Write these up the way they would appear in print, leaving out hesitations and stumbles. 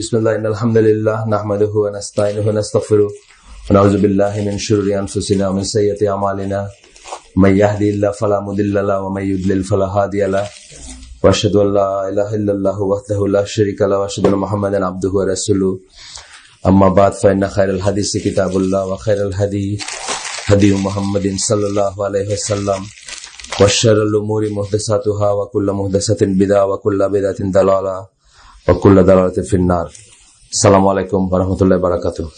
Bismillah, alhamdulillah, nahmaduhu wa nasta'inuhu wa nastaghfiruh wa na'udzu billahi min shururi anfusina wa min sayyiati a'malina. May yahdihillahu fala mudilla lahu wa may yudlil fala hadiya lahu. Wa ashhadu an la ilaha illallah wahdahu la sharika lahu wa ashhadu anna Muhammadan abduhu wa rasuluh. Amma ba'd, fa inna khayral hadisi kitabullah wa khayral hadi Muhammadin sallallahu alayhi wa sallam. Wa sharral umuri muhdathatuha wa kullu muhdathatin bid'ah wa kullu bid'atin dalalah. আসসালামু আলাইকুম ওয়া রাহমাতুল্লাহি ওয়া বারাকাতুহু।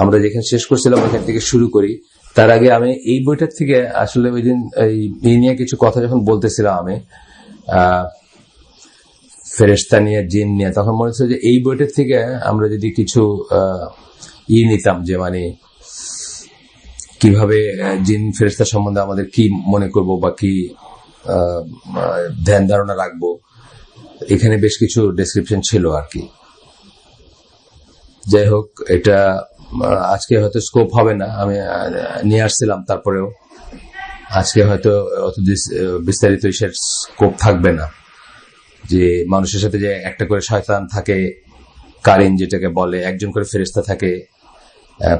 আমরা যেখানে শেষ করছিলাম ওখান থেকে শুরু করি। তার আগে আমি এই বইটার থেকে আসলে ওই দিন এই নিয়ে কিছু কথা যখন বলতেছিলাম আমি ফেরেশতা নিয়ে, জিন নিয়ে, তখন মনে হচ্ছে যে এই বইটার থেকে আমরা যদি কিছু নিতাম, যে মানে কিভাবে জিন ফেরেশতা সম্বন্ধে আমাদের কি মনে করব বা কি ধ্যান ধারণা রাখবো, এখানে বেশ কিছু ডেসক্রিপশন ছিল আর কি। যাই হোক, এটা আজকে হয়তো স্কোপ হবে না, আমি নিয়ে আসছিলাম, তারপরেও আজকে হয়তো অত বিস্তারিত স্কোপ থাকবে না। যে মানুষের সাথে যে একটা করে শয়তান থাকে, কারিন যেটাকে বলে, একজন করে ফেরেশতা থাকে,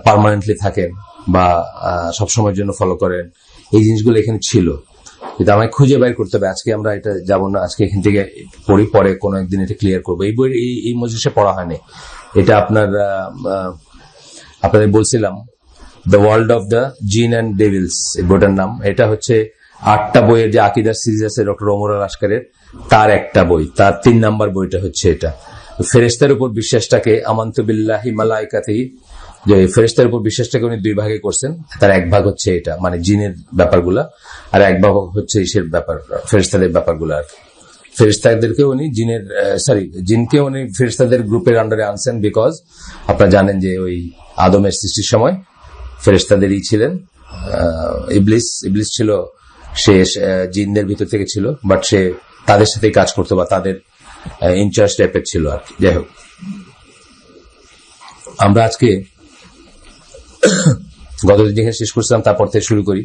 পার্মানেন্টলি থাকেন বা সবসময়ের জন্য ফলো করেন, এই জিনিসগুলো এখানে ছিল, কিন্তু আমায় খুঁজে বাইর করতে হবে। আজকে আমরা এটা যাবো না, আজকে এখান থেকে পড়ি, পরে কোনো একদিন এটা ক্লিয়ার করবো। এই বই এই মজলিসে পড়া হয়নি, এটা আপনাদের বলছিলাম দ্য ওয়ার্ল্ড অফ দ্য জিন অ্যান্ড ডেভিলস, এই বইটার নাম। এটা হচ্ছে 8টা বইয়ের যে আকিদার সিরিজ আছে ডক্টর ওমর আল আশকারের, তার একটা বই, তার 3 নাম্বার বইটা হচ্ছে এটা। ফেরেশতার উপর বিশ্বাসটাকে আমানতু বিল্লাহি মালাইকাতিহি, যে ফেরেশতার উপর বিশ্বাসটাকে উনি 2 ভাগে করছেন। তার এক ভাগ হচ্ছে এটা, মানে জিনের ব্যাপারগুলা, আর এক ভাগ হচ্ছে ইসের ব্যাপার, ফেরেশতাদের ব্যাপারগুলা। আর ফেরেশতাদেরকে উনি জিনকে উনি ফেরেশতাদের গ্রুপের আন্ডারে আনছেন, বিকজ আপনারা জানেন যে ওই আদমের সৃষ্টির সময় ফেরেশতাদেরই ছিলেন। ইবলিস ছিল, সে জিনদের ভিতর থেকে ছিল, বাট সে তাদের সাথেই কাজ করতো বা তাদের ইনচার্জ টাইপের ছিল আর কি। যাই হোক, আমরা আজকে গতদিন যেখানে শেষ করছিলাম তারপর থেকে শুরু করি।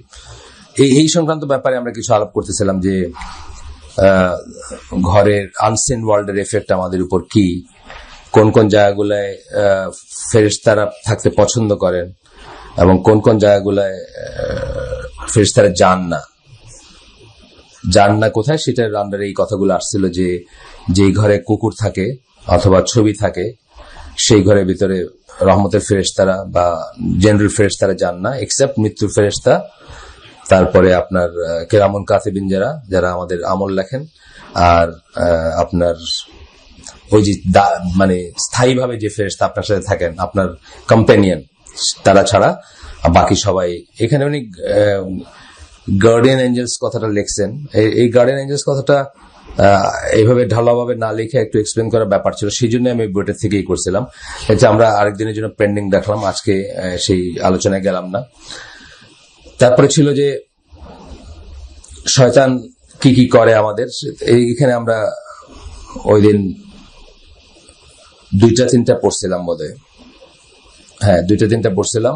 এই সংক্রান্ত ব্যাপারে আমরা কিছু আলাপ করতেছিলাম, যে ঘরের আনসিন ওয়ার্ল্ডের এফেক্ট আমাদের উপর কি, কোন কোন জায়গাগুলায় ফেরেশতারা থাকতে পছন্দ করেন এবং কোন কোন জায়গাগুলায় ফেরেশতারা যান না কোথায়, সেটার আন্ডারে এই কথাগুলো আসছিল। যে যেই ঘরে কুকুর থাকে অথবা ছবি থাকে, সেই ঘরের ভিতরে রহমতের ফেরেশতারা বা জেনারেল ফেরেশতারা যান না, এক্সেপ্ট মৃত্যুর ফেরেশতা, তারপরে আপনার কেরামুন কাতিবিন যারা আমাদের আমল লেখেন, আর আপনার ওই যে মানে স্থায়ীভাবে যে ফেরেশতা আপনার সাথে থাকেন, আপনার কম্পেনিয়ন, তারা ছাড়া বাকি সবাই। এখানে উনি গার্ডিয়ান এঞ্জেলস কথাটা লিখছেন। এই গার্ডিয়ান এঞ্জেলস কথাটা এইভাবে ঢালাভাবে না লিখে একটু এক্সপ্লেন করার ব্যাপার ছিল, সেই জন্য আমি বইটার থেকেই করছিলাম। এটা আমরা আরেকদিনের জন্য পেন্ডিং রাখলাম, আজকে সেই আলোচনায় গেলাম না। তারপরে ছিল যে শয়তান কি কি করে আমাদের। এইখানে আমরা ওই দিন 2-3টা পড়ছিলাম বোধহয়, হ্যাঁ 2-3টা পড়ছিলাম।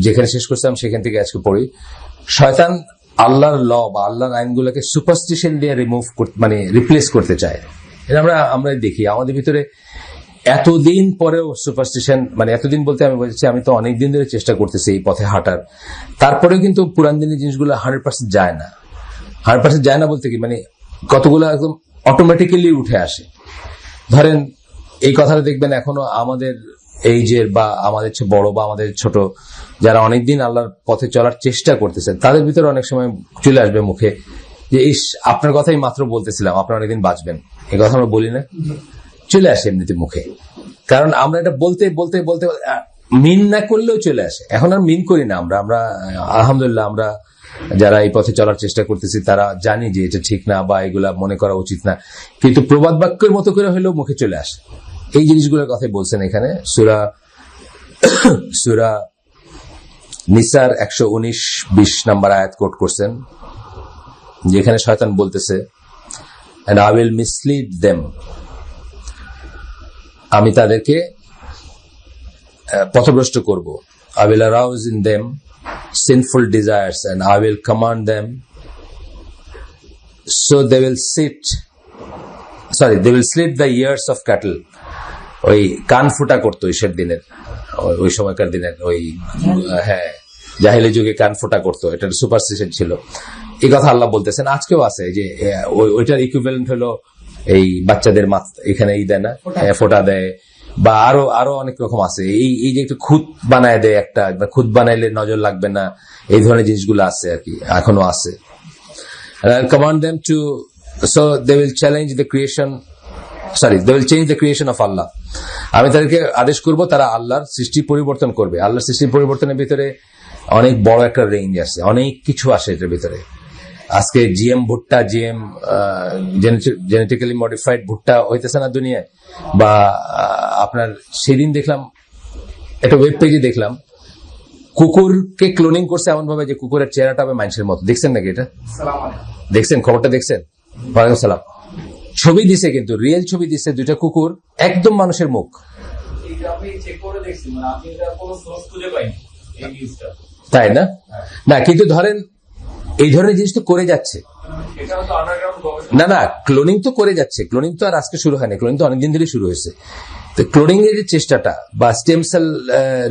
যেখানে শেষ করছিলাম সেখান থেকে আজকে পড়ি। শয়তান আল্লাহর ল বা আল্লাহর আইনগুলোকে সুপারস্টিশন দিয়ে রিপ্লেস করতে চায়। এটা আমরা দেখি আমাদের ভিতরে এতদিন পরেও সুপারস্টিশন, মানে এতদিন বলতে আমি বলছি, আমি তো অনেকদিন ধরে চেষ্টা করতেছি এই পথে হাঁটার, তারপরেও কিন্তু পুরান দিনের জিনিসগুলো 100% যায় না। 100% যায় না বলতে কি, মানে কতগুলো একদম অটোমেটিক্যালি উঠে আসে। ধরেন এই কথাটা দেখবেন এখনো আমাদের এইজের বা আমাদের চেয়ে বড় বা আমাদের ছোট যারা অনেকদিন আল্লাহর পথে চলার চেষ্টা করতেছেন, তাদের ভিতরে অনেক সময় চলে আসবে মুখে যে আপনার কথাই মাত্র বলতেছিলাম, আপনার অনেকদিন বাঁচবেন, এই কথা আমরা বলি না, চলে আসে এমনিতে মুখে। কারণ আমরা এটা বলতে বলতে বলতে মিন না করলেও চলে আসে। এখন আর মিন করি না আমরা আলহামদুলিল্লাহ, আমরা যারা এই পথে চলার চেষ্টা করতেছি তারা জানি যে এটা ঠিক না বা এগুলা মনে করা উচিত না, কিন্তু প্রবাদ বাক্যের মতো করে হলেও মুখে চলে আসে। এই জিনিসগুলোর কথাই বলছেন এখানে। সূরা নিসার 119-20 নাম্বার আয়াত কোট করছেন, যেখানে শয়তান বলতেছে, and I will mislead them, আমি তাদেরকে পথভ্রষ্ট করব। I will arouse in them sinful desires and I will command them so they will sit sorry they will slit the ears of cattle, ওই কান ফুটা করতো ঈশের দিনের, ওই সময়কার দিনের ওই হ্যাঁ জাহেলি যুগে কান ফোটা করতো, এটা সুপারস্টিশন ছিল। এই কথা আল্লাহ বলতেছেন, আজকেও আছে যে ওইটার ইকুইভ্যালেন্ট হলো এই বাচ্চাদের এখানে ই দেয় না, ফোটা দেয়, বা আরো অনেক রকম আছে। এই যে একটু খুদ বানায় দেয়, একটা খুদ বানাইলে নজর লাগবে না, এই ধরনের জিনিসগুলো আছে আর কি, এখনো আছে। Command them to, so they will challenge the creation, they will change the creation of Allah. আমি তাদেরকে আদেশ করব তারা আল্লাহর সৃষ্টি পরিবর্তন করবে। আল্লাহর সৃষ্টির পরিবর্তনের ভিতরে অনেক বড় একটা রেঞ্জ আছে, অনেক কিছু আসে এটার ভিতরে। আজকে জিএম ভুট্টা, জিএম জেনেটিক্যালি মডিফাইড ভুট্টা হইতেছে না দুনিয়ায়, বা আপনার সেদিন দেখলাম একটা ওয়েব পেজে দেখলাম কুকুরকে ক্লোনিং করছে এমন ভাবে যে কুকুরের চেহারাটা হবে মানুষের মতো। দেখছেন নাকি এটা? দেখছেন খবরটা? দেখছেন? ওয়ালাইকুম সালাম। ছবি দিছে, কিন্তু রিয়েল ছবি দিছে, দুইটা কুকুর একদম মানুষের মুখ। তাই না? না কিন্তু ধরেন এই ধরনের জিনিস তো করে যাচ্ছে, না ক্লোনিং তো করে যাচ্ছে। ক্লোনিং তো আর আজকে শুরু হয়নি, ক্লোনিং তো অনেকদিন ধরে শুরু হয়েছে। তো ক্লোনিং এর যে চেষ্টাটা বা স্টেম সেল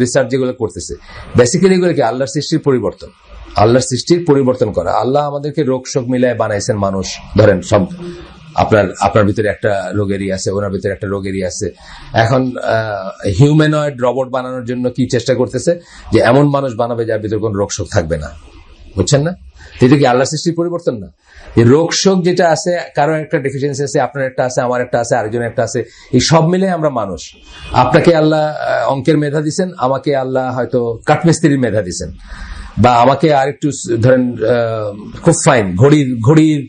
রিসার্চ যেগুলো করতেছে, বেসিক্যালি এগুলো কি আল্লাহর সৃষ্টির পরিবর্তন, আল্লাহর সৃষ্টির পরিবর্তন করা। আল্লাহ আমাদেরকে রোগ শোক মিলায় বানাইছেন মানুষ। ধরেন সব আপনার ভিতরে একটা রোগেরই আছে, ওনার ভিতরে একটা রোগেরই আছে। এখন হিউম্যানয়েড রোবট বানানোর জন্য কি চেষ্টা করতেছে, যে এমন মানুষ বানাবে যার ভিতরে কোন রোগ শোক থাকবে না। বুঝছেন না? এটা কি আল্লাহর সৃষ্টির পরিবর্তন না? এই রোগ শোক যেটা আছে, কারো একটা ডেফিসিয়েন্সি আছে, আপনার একটা আছে, আমার একটা আছে, আরেকজনের একটা আছে, এই সব মিলে আমরা মানুষ। আপনাকে আল্লাহ অঙ্কের মেধা দিচ্ছেন, আমাকে আল্লাহ হয়তো কাঠমিস্ত্রির মেধা দিচ্ছেন, বা আমাকে আরেকটু ধরেন খুব ফাইন ঘড়ির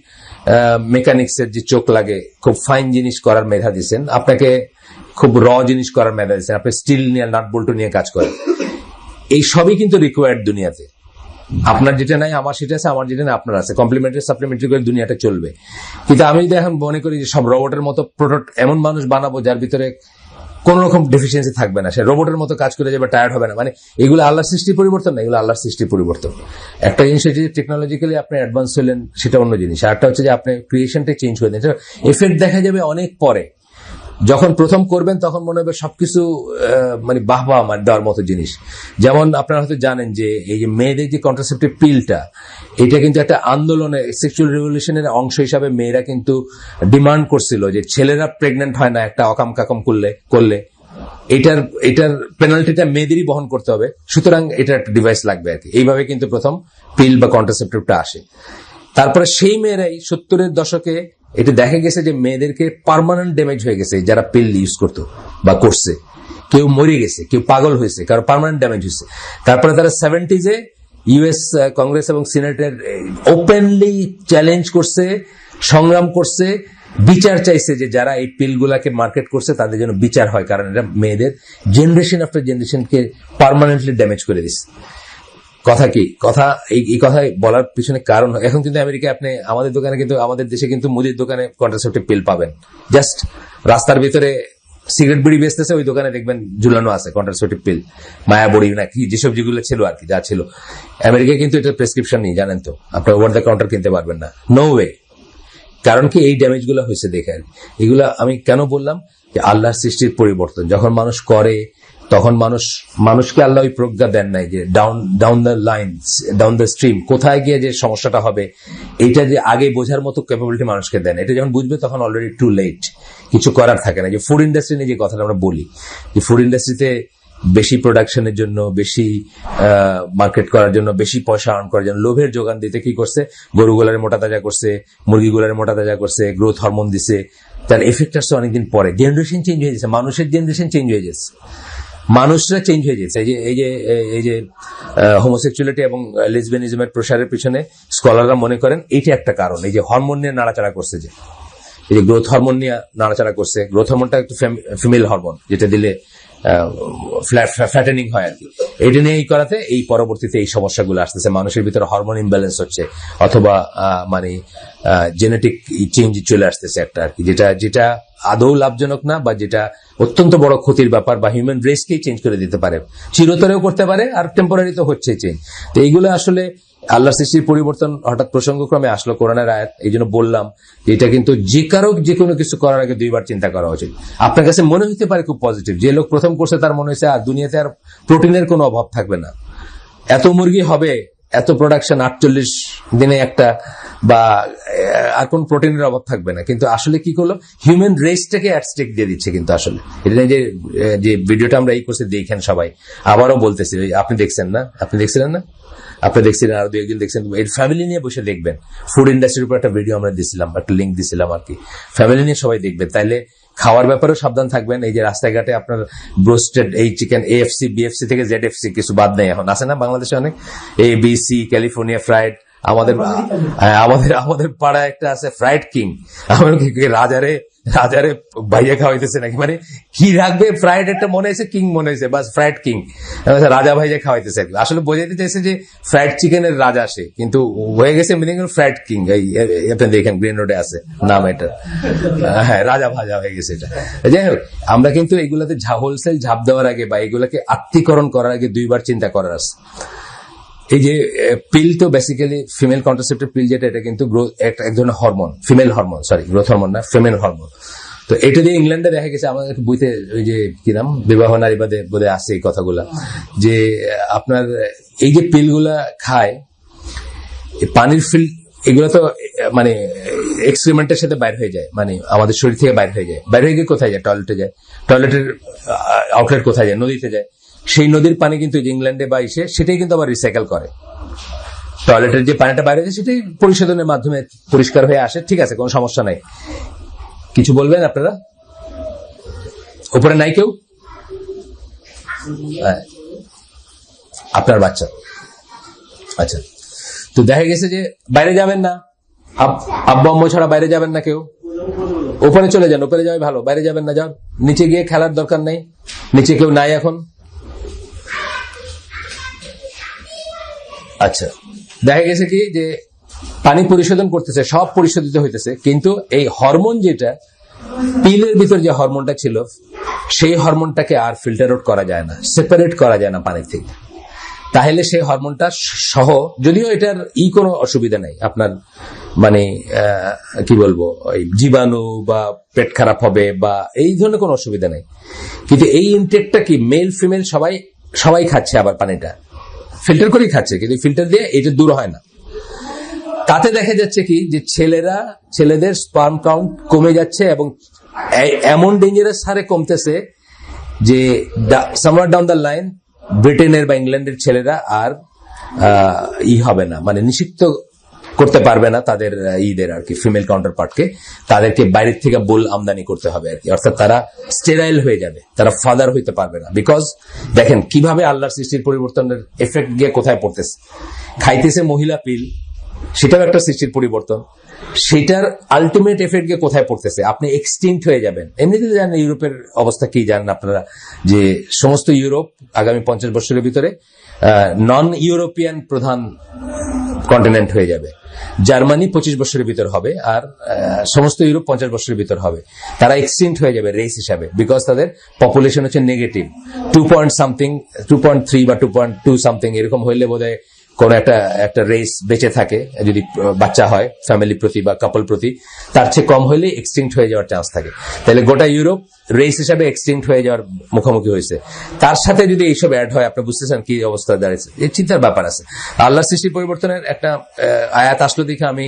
মেকানিক্স এর যে চোখ লাগে, খুব ফাইন জিনিস করার মেধা দিচ্ছেন, আপনাকে খুব জিনিস করার মেধা দিচ্ছেন, আপনি স্টিল নিয়ে নাট বল্টু নিয়ে কাজ করেন। এই সবই কিন্তু রিকোয়ার্ড দুনিয়াতে। আপনার যেটা নাই আমার সেটা আছে, আমার যেটা নাই আপনার আছে, কমপ্লিমেন্টারি সাপ্লিমেন্টারি করে দুনিয়াটা চলবে। কিন্তু আমি যদি এখন মনে করি যে সব রোবটের মতো প্রোডাক্ট, এমন মানুষ বানাবো যার ভিতরে কোন রকম ডেফিসিয়েন্সি থাকবে না, সে রোবটের মতো কাজ করে যাবে, টায়ার্ড হবে না, মানে এগুলো আল্লাহর সৃষ্টির পরিবর্তন না, এগুলো আল্লাহর সৃষ্টির পরিবর্তন। একটা জিনিস হচ্ছে যে টেকনোলজিক্যালি আপনি অ্যাডভান্স হলেন, সেটা অন্য জিনিস। আর একটা হচ্ছে যে আপনি ক্রিয়েশনটা চেঞ্জ করে দেন, এফেক্ট দেখা যাবে অনেক পরে। যখন প্রথম করবেন তখন মনে হবে সবকিছু মানে বাহবা দেওয়ার মতো জিনিস। যেমন আপনারা হয়তো জানেন যে এই যে মেয়েদের যে কন্ট্রাসেপটিভ পিলটা, এটা কিন্তু একটা আন্দোলনে, সেক্সুয়াল রেভলিউশনের অংশ হিসাবে মেয়েরা কিন্তু ডিমান্ড করছিল যে ছেলেরা প্রেগনেন্ট হয় না একটা অকাম কাকম করলে এটার পেনাল্টিটা মেয়েদেরই বহন করতে হবে, সুতরাং এটা একটা ডিভাইস লাগবে আর কি। এইভাবে কিন্তু প্রথম পিল বা কন্ট্রাসেপটিভটা আসে। তারপরে সেই মেয়েরাই 70-এর দশকে এটা দেখা গেছে যে মেয়েদেরকে পার্মানেন্ট ড্যামেজ হয়ে গেছে যারা পিল ইউজ করতো বা করছে। কেউ মরে গেছে, কেউ পাগল হয়েছে, কারো পার্মানেন্ট ড্যামেজ হয়েছে। তারপরে তারা 70s-এ ইউএস কংগ্রেস এবং সিনেটের ওপেনলি চ্যালেঞ্জ করছে, সংগ্রাম করছে, বিচার চাইছে যে যারা এই পিলগুলাকে মার্কেট করছে তাদের জন্য বিচার হয়, কারণ এটা মেয়েদের জেনারেশন আফটার জেনারেশনকে পার্মানেন্টলি ড্যামেজ করে দিচ্ছে। কথা কি কথা, এই কথা বলার পিছনে কারণ, এখন কিন্তু আমেরিকায় আপনি আমাদের দোকানে, কিন্তু আমাদের দেশে কিন্তু মুদির দোকানে কন্ট্রাসেপটিভ পিল পাবেন। জাস্ট রাস্তার ভিতরে সিগারেট বিড়ি বেচতেছে, ওই দোকানে দেখবেন ঝুলানো আছে কন্ট্রাসেপটিভ পিল, মায়া বড়ি না কি যেসব যেগুলো ছিল আর কি, যা ছিল। আমেরিকায় কিন্তু এটা প্রেসক্রিপশন নেই, জানেন তো, আপনার ওভার দ্য কাউন্টার কিনতে পারবেন না, নো ওয়ে। কারণ কি এই ড্যামেজ গুলো হয়েছে দেখে। এগুলা আমি কেন বললাম যে আল্লাহর সৃষ্টির পরিবর্তন যখন মানুষ করে, তখন মানুষকে আল্লাহ ওই প্রজ্ঞা দেন নাই যে down the line, down the stream, কোথায় গিয়ে যে সমস্যাটা হবে এটা যে আগে বোঝার মতো ক্যাপাবিলিটি মানুষকে দেন। এটা যখন বুঝবে তখন অলরেডি টু লেট, কিছু করার থাকে না। যে ফুড ইন্ডাস্ট্রি নিয়ে যে কথাটা আমরা বলি, যে ফুড ইন্ডাস্ট্রিতে বেশি প্রোডাকশনের জন্য, বেশি মার্কেট করার জন্য, বেশি পয়সা আর্ন করার জন্য লোভের যোগান দিতে কি করছে, গরুগুলারে মোটা তাজা করছে, মুরগিগুলারে মোটা তাজা করছে, গ্রোথ হরমোন দিছে। তার এফেক্ট আসছে অনেকদিন পরে। জেনারেশন চেঞ্জ হয়ে যাচ্ছে, মানুষের জেনারেশন চেঞ্জ হয়ে যাচ্ছে, মানুষরা চেঞ্জ হয়ে যাচ্ছে। এই যে হোমোসেক্সুয়ালিটি এবং লেসবিয়ানিজমের প্রসারের পিছনে স্কলাররা মনে করেন এইটা একটা কারণ। এই যে হরমোন নিয়ে নাড়াচাড়া করছে, যে এই যে গ্রোথ হরমোন নিয়ে নাড়াচাড়া করছে। গ্রোথ হরমোনটা একটু ফিমেল হরমোন, যেটা দিলে ফ্ল্যাটেনিং হয় আর কি। এটা নিয়ে এই করাতে এই পরবর্তীতে এই সমস্যাগুলো আসতেছে, মানুষের ভিতরে হরমোন ইমব্যালেন্স হচ্ছে, অথবা মানে জেনেটিক চেঞ্জ চলে আসতেছে একটা আর কি, যেটা আদৌ লাভজনক না, বা যেটা অত্যন্ত বড় ক্ষতির ব্যাপার, বা হিউম্যান রেসকেই চেঞ্জ করে দিতে পারে, চিরতরেও করতে পারে, আর টেম্পোরারি তো হচ্ছে চেঞ্জ। তো এইগুলো আসলে আল্লাহর সৃষ্টির পরিবর্তন হঠাৎ প্রসঙ্গক্রমে আসলো কোরআনের আয়াত, এই জন্য বললাম যে এটা কিন্তু যে কারো যে কোনো কিছু করার আগে দুইবার চিন্তা করা উচিত। আপনার কাছে মনে হতে পারে খুব পজিটিভ, যে লোক প্রথম করছে তার মনে হয়েছে আর দুনিয়াতে আর প্রোটিনের কোনো অভাব থাকবে না, এত মুরগি হবে, এত প্রোডাকশন 48 দিনে একটা, বা আর কোন প্রোটিনের অভাব থাকবে না। কিন্তু আসলে কি করলো, হিউম্যান রেসটাকে অ্যাটস্টেক দিয়ে দিচ্ছে। কিন্তু আসলে এটা যে ভিডিওটা আমরা এই করছি দেখেন সবাই, আবারও বলতেছি, আপনি দেখছেন না, আপনি দেখছিলেন না, আপনি দেখছিলেন, আর 2-1 জন দেখছেন, এর ফ্যামিলি নিয়ে বসে দেখবেন। ফুড ইন্ডাস্ট্রির উপর একটা ভিডিও আমরা দিছিলাম, একটা লিঙ্ক দিছিলাম আর কি, ফ্যামিলি নিয়ে সবাই দেখবেন। তাইলে খাওয়ার ব্যাপারেও সাবধান থাকবেন। এই যে রাস্তাঘাটে আপনার ব্রোস্টেড এই চিকেন AFC BFC থেকে ZFC কিছু বাদ নেই, এখন আছে না বাংলাদেশে অনেক ABC, ক্যালিফোর্নিয়া ফ্রাইড, আমাদের আমাদের পাড়ায় একটা আছে ফ্রাইড কিং, আমার রাজারে ভাইয়া খাওয়াইতেছে নাকি, মানে কি রাখবে, ফ্রাইড একটা মনে হয়েছে, কিং মনে হয়েছে, বাস ফ্রাইড কিং, রাজা ভাইয়া খাওয়াইতেছে। আসলে বোঝাইতে চাইছে যে ফ্রাইড চিকেনের রাজা সে, কিন্তু হয়ে গেছে মিনিং ফ্রাইড কিং। আপনি দেখেন গ্রিন রোডে আছে নাম এটা, হ্যাঁ, রাজা ভাজা হয়ে গেছে এটা। যাই হোক, আমরা কিন্তু এগুলাতে হোলসেল ঝাঁপ দেওয়ার আগে বা এগুলাকে আত্মীকরণ করার আগে দুইবার চিন্তা করার আছে। এই যে পিল তো বেসিক্যালি ফিমেল কন্ট্রাসেপ্টিভ পিল, যেটা এটা কিন্তু এক ধরনের hormone, female hormone, sorry growth hormone না, ফিমেল হরমোন। তো এটা দিয়ে ইংল্যান্ডে দেখা গেছে, আমাদের বইতে ওই যে কি নাম, বিবাহ নারীবাদে বোধ হয় আছে এই কথাগুলা, যে আপনার এই যে পিলগুলা খায়, পানির ফিল, এগুলো তো মানে এক্সপেরিমেন্টের সাথে বাইর হয়ে যায়, মানে আমাদের শরীর থেকে বাইর হয়ে যায়, বাইর হয়ে গিয়ে কোথায় যায়, টয়লেটে যায়, টয়লেটের আউটলেট কোথায় যায়, নদীতে যায়। সেই নদীর পানি কিন্তু ইংল্যান্ডে বা এসে সেটাই কিন্তু আবার রিসাইকেল করে, টয়লেটের যে পানিটা বাইরে যায় সেটাই পরিশোধনের মাধ্যমে পরিষ্কার হয়ে আসে, ঠিক আছে, কোনো সমস্যা নাই। কিছু বলবেন আপনারা? উপরে নাই কেউ? আপনার বাচ্চা, আচ্ছা। তো দেখা গেছে যে বাইরে যাবেন না, আব্বা আম্মু ছাড়া বাইরে যাবেন না কেউ, উপরে চলে যান, উপরে যাওয়াই ভালো, বাইরে যাবেন না, যান নিচে গিয়ে খেলার দরকার নেই, নিচে কেউ নাই এখন। আচ্ছা, দেখা গেছে কি যে পানি পরিশোধন করতেছে, সব পরিশোধিত হইতেছে, কিন্তু এই হরমোন যেটা পিলের ভিতর যে হরমোনটা ছিল, সেই হরমোনটাকে আর ফিল্টার আউট করা যায় না, সেপারেট করা যায় না পানি থেকে। তাহলে সেই হরমোনটা সহ, যদিও এটার কোনো অসুবিধা নাই আপনার, মানে কি বলবো, জীবাণু বা পেট খারাপ হবে বা এই ধরনের কোনো অসুবিধা নাই, কিন্তু এই ইনটেকটা কি মেল ফিমেল সবাই খাচ্ছে, আবার পানিটা ফিল্টার করেই খাচ্ছে, কিন্তু ফিল্টার দিয়ে এটা দূর হয় না। তাতে দেখা যাচ্ছে কি যে ছেলেদের স্পার্ম কাউন্ট কমে যাচ্ছে, এবং এমন ডেঞ্জারাস হারে কমতেছে যে সামওয়্যার ডাউন দ্য লাইন ব্রিটেনের বা ইংল্যান্ডের ছেলেরা আর হবে না, মানে নিষিদ্ধ করতে পারবে না তাদের আর কি ফিমেল কাউন্টার পার্টকে, তাদেরকে বাইরের থেকে বোল আমদানি করতে হবে আর কি, অর্থাৎ তারা স্টেরাইল হয়ে যাবে, তারা ফাদার হইতে পারবে না। বিকজ দেখেন কিভাবে আল্লাহর সৃষ্টির পরিবর্তনের এফেক্ট গিয়ে কোথায় পড়তেছে, খাইতেছে মহিলা পিল, সেটাও একটা সৃষ্টির পরিবর্তন, সেটার আলটিমেট এফেক্ট গিয়ে কোথায় পড়তেছে, আপনি এক্সটিংক্ট হয়ে যাবেন। এমনিতে জানেন ইউরোপের অবস্থা কি জানেন আপনারা, যে সমস্ত ইউরোপ আগামী 50 বছরের ভিতরে নন ইউরোপিয়ান প্রধান কন্টিনেন্ট হয়ে যাবে। জার্মানি 25 বছরের ভিতর হবে, আর সমস্ত ইউরোপ 50 বছরের ভিতর হবে। তারা এক্সটিংক্ট হয়ে যাবে রেস হিসাবে, বিকজ তাদের পপুলেশন হচ্ছে নেগেটিভ 2.3 বা 2.2 সামথিং, এরকম হইলে বোধহয় কোন একটা রেস বেঁচে থাকে, যদি বাচ্চা হয় ফ্যামিলি প্রতি বা কাপল প্রতি, তার চেয়ে কম হইলে এক্সটিংক্ট হয়ে যাওয়ার চান্স থাকে। তাহলে গোটা ইউরোপ রেস হিসাবে এক্সটিংক্ট হয়ে যাওয়ার মুখোমুখি হয়েছে। তার সাথে যদি এইসব অ্যাড হয়, আপনি বুঝতেছেন কি অবস্থা দাঁড়িয়েছে, এই চিন্তার ব্যাপার আছে। আল্লাহর সৃষ্টি পরিবর্তনের একটা আয়াত আসলো দেখে আমি,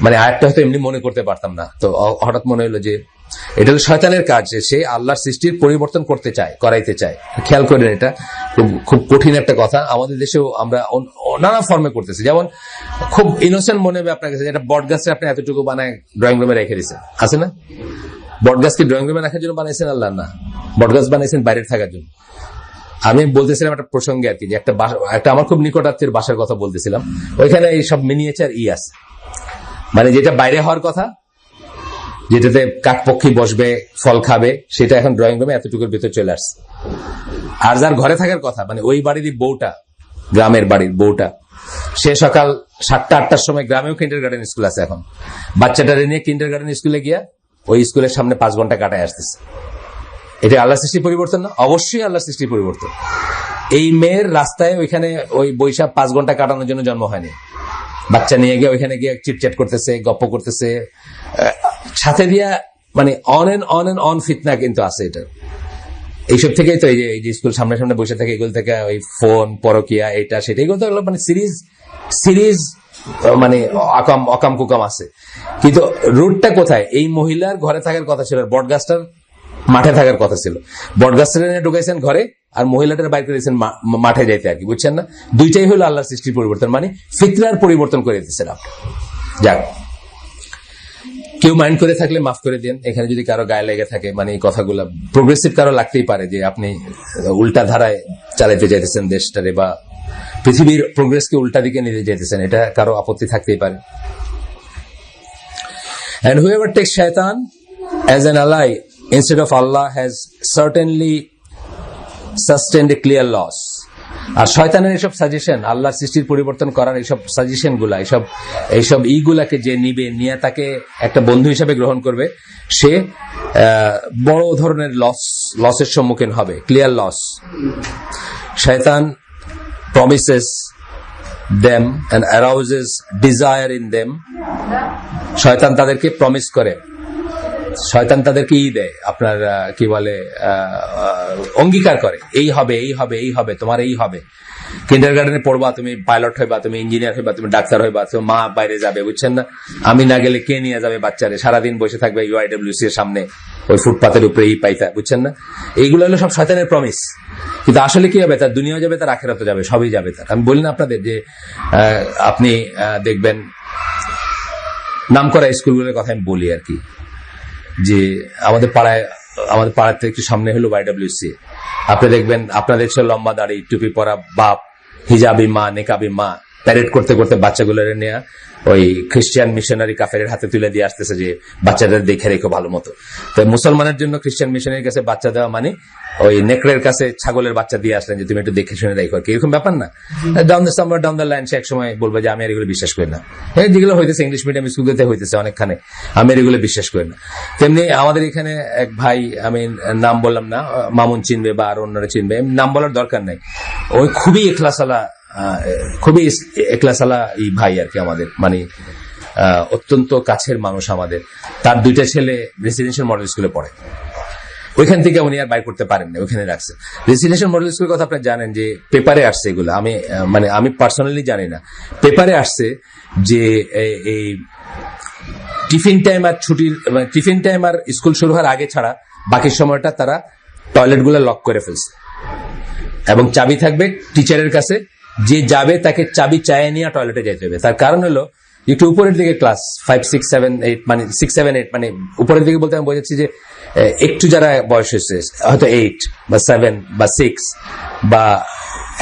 মানে আয়াতটা হয়তো এমনি মনে করতে পারতাম না, তো হঠাৎ মনে হলো যে এটা হলো শয়তানের কাজ, সে আল্লাহর সৃষ্টির পরিবর্তন করতে চায়, করাইতে চায়। খেয়াল করেন, এটা খুব কঠিন একটা কথা। আমাদের দেশেও আমরা নানা ফর্মে করতেছি, যেমন খুব ইনোসেন্ট মনে হবে আপনার কাছে, এটা বট গাছটা আপনি এতটুকু বানায় ড্রয়িং রুমে রেখে দিচ্ছেন, আছে না? বট গাছ কি ড্রয়িং রুমে রাখার জন্য বানাইছেন আল্লাহ? না, বট গাছ বানাইছেন বাইরে থাকার জন্য। আমি বলতেছিলাম একটা প্রসঙ্গে আর কি, যে একটা আমার খুব নিকটাত্মীয় বাসার কথা বলতেছিলাম, ওইখানে এই সব মিনিয়েচার আছে, মানে যেটা বাইরে হওয়ার কথা, যেটাতে কাকপক্ষী বসবে, ফল খাবে, সেটা এখন ড্রয়িং রুমে এতটুকুর ভিতর চলে আসছে। আর যার ঘরে থাকার কথা, মানে ওই বাড়িরই বউটা, গ্রামের বাড়ির বউটা, সে সকাল 7টা-8টার সময়, গ্রামেও কিন্ডারগার্টেন স্কুল আছে এখন, বাচ্চাটারে নিয়ে কিন্ডারগার্টেন স্কুলে গিয়া ওই স্কুলের সামনে 5 ঘন্টা কাটায় আসতেছে। এটা আল্লাহ সৃষ্টির পরিবর্তন না? অবশ্যই আল্লাহ সৃষ্টির পরিবর্তন। এই মেয়ের রাস্তায় ওইখানে ওই বৈশাখ 5 ঘন্টা কাটানোর জন্য জন্ম হয়নি। বাচ্চা নিয়ে গিয়ে ওইখানে গিয়ে চিটচ্যাট করতেছে, গপ্প করতেছে, সাথে দিয়া মানে অন এন্ড অন ফিতনা কিন্তু আছে এটা। এইসব থেকেই তো এই যে স্কুল সামনে সামনে বসে থাকে, এগুলো থেকে ওই ফোন, পরকিয়া, এটা সেটা, এগুলো তো মানে সিরিজ মানে অকাম কুকাম আছে। কিন্তু রুটটা কোথায়? এই মহিলার ঘরে থাকার কথা ছিল, বটগাছটার মাঠে থাকার কথা ছিল। বটগাছটা নিয়ে ঢুকাইছেন ঘরে, আর মহিলাটার বাইর করেছেন মাঠে যাইতে আর কি, বুঝছেন না? দুইটাই হলো আল্লাহর সৃষ্টির পরিবর্তন, মানে ফিতরার পরিবর্তন করে দিচ্ছেন আপনি। যাক, কেউ মাইন্ড করে থাকলে মাফ করে দেন। এখানে যদি কারো গায়ে লেগে থাকে, মানে এই কথাগুলো প্রোগ্রেসিভ কারো লাগতেই পারে যে আপনি উল্টা ধারায় চালাইতে চাইতেছেন দেশটারে, বা পৃথিবীর প্রোগ্রেসকে উল্টা দিকে নিতে চাইতেছেন, এটা কারো আপত্তি থাকতেই পারে। And whoever takes shaitan as an ally instead of Allah has certainly sustained a clear loss. আর শয়তানের এইসব সাজেশন, আল্লাহর সৃষ্টির পরিবর্তন করার এইসব সাজেশন গুলা, এইসব ইগুলাকে যে নিয়ে তাকে একটা বন্ধু হিসেবে গ্রহণ করবে, সে বড় ধরনের লসের সম্মুখীন হবে, ক্লিয়ার লস। শয়তান promises them and arouses desire in them. শয়তান তাদেরকে প্রমিস করে, শয়তান তাদেরকে দেয়, আপনার কি বলে, অঙ্গীকার করে, এই হবে, এই হবে, এই হবে, তোমার এই হবে। কিন্ডারগার্টেনে পড়বা, তুমি পাইলট হইবা, তুমি ইঞ্জিনিয়ার হইবা, তুমি ডাক্তার হইবা, তোমার মা বাইরে যাবে, বুঝছেন না? আমি না গেলে কে নিয়ে যাবে বাচ্চারে? সারাদিন বসে থাকবে UIWC এর সামনে, ওই ফুটপাতের উপরে এই পাইতা, বুঝছেন না? এইগুলো হলো সব শয়তানের প্রমিস। কিন্তু আসলে কি হবে? তার দুনিয়াও যাবে, তার আখিরাতও যাবে, সবই যাবে তার। আমি বলি না আপনাদের যে আপনি দেখবেন নাম করা স্কুলগুলোর কথা আমি বলি আর কি, যে আমাদের পাড়ার থেকে একটু সামনে হলো YWC। আপনি দেখবেন আপনাদের ছিল লম্বা দাড়ি, টুপি পরা বাপ, হিজাবি মা, নেকাবি মা প্যারেড করতে করতে বাচ্চাগুলোর নিয়ে ওই খ্রিস্টান মিশনারি কাফেরের হাতে তুলে দিয়ে আসতেছে যে বাচ্চাদের দেখে রেখো ভালো মতো। তো মুসলমানের জন্য খ্রিস্টান মিশনারির কাছে বাচ্চা দেওয়া মানে ওই নেকড়ের কাছে ছাগলের বাচ্চা দিয়ে আসলেন যে তুমি একটু দেখে শুনে দেখো, এরকম ব্যাপার না? ডাউন দ্য লাইন সে এক সময় বলবে যে আমি আর এগুলো বিশ্বাস করি না। যেগুলো হইতেছে ইংলিশ মিডিয়াম স্কুলগুলোতে হইতেছে অনেকখানে, আমি আর এগুলো বিশ্বাস করি না। তেমনি আমাদের এখানে এক ভাই, আমি নাম বললাম না, মামুন চিনবে বা আর অন্যরা চিনবে, নাম বলার দরকার নাই, ওই খুবই একলাসালা এই ভাই আর কি, আমাদের মানে অত্যন্ত কাছের মানুষ আমাদের। তার 2টা ছেলে রেসিডেন্সিয়াল মডেল স্কুলে পড়ে, ওইখান থেকে উনি আর বাইর করতে পারেন না, ওইখানে রাখছে। রেসিডেন্সিয়াল মডেল স্কুলের কথা আপনারা জানেন যে পেপারে আসছে এগুলো, আমি পার্সোনালি জানি না, পেপারে আসছে যে এই টিফিন টাইম আর ছুটির, টিফিন টাইম আর স্কুল শুরু হওয়ার আগে ছাড়া বাকি সময়টা তারা টয়লেট গুলো লক করে ফেলছে, এবং চাবি থাকবে টিচারের কাছে, যে যাবে তাকে চাবি চাইয়ে নিয়ে টয়লেটে যেতে হবে। তার কারণ হলো একটু উপরের দিকে ক্লাস 5, 6, 7, 8, মানে 6, 7, 8, মানে উপরের দিকে বলতে আমি বোঝাচ্ছি যে একটু যারা বয়স হয়েছে, হয়তো 8 বা 7 বা 6, বা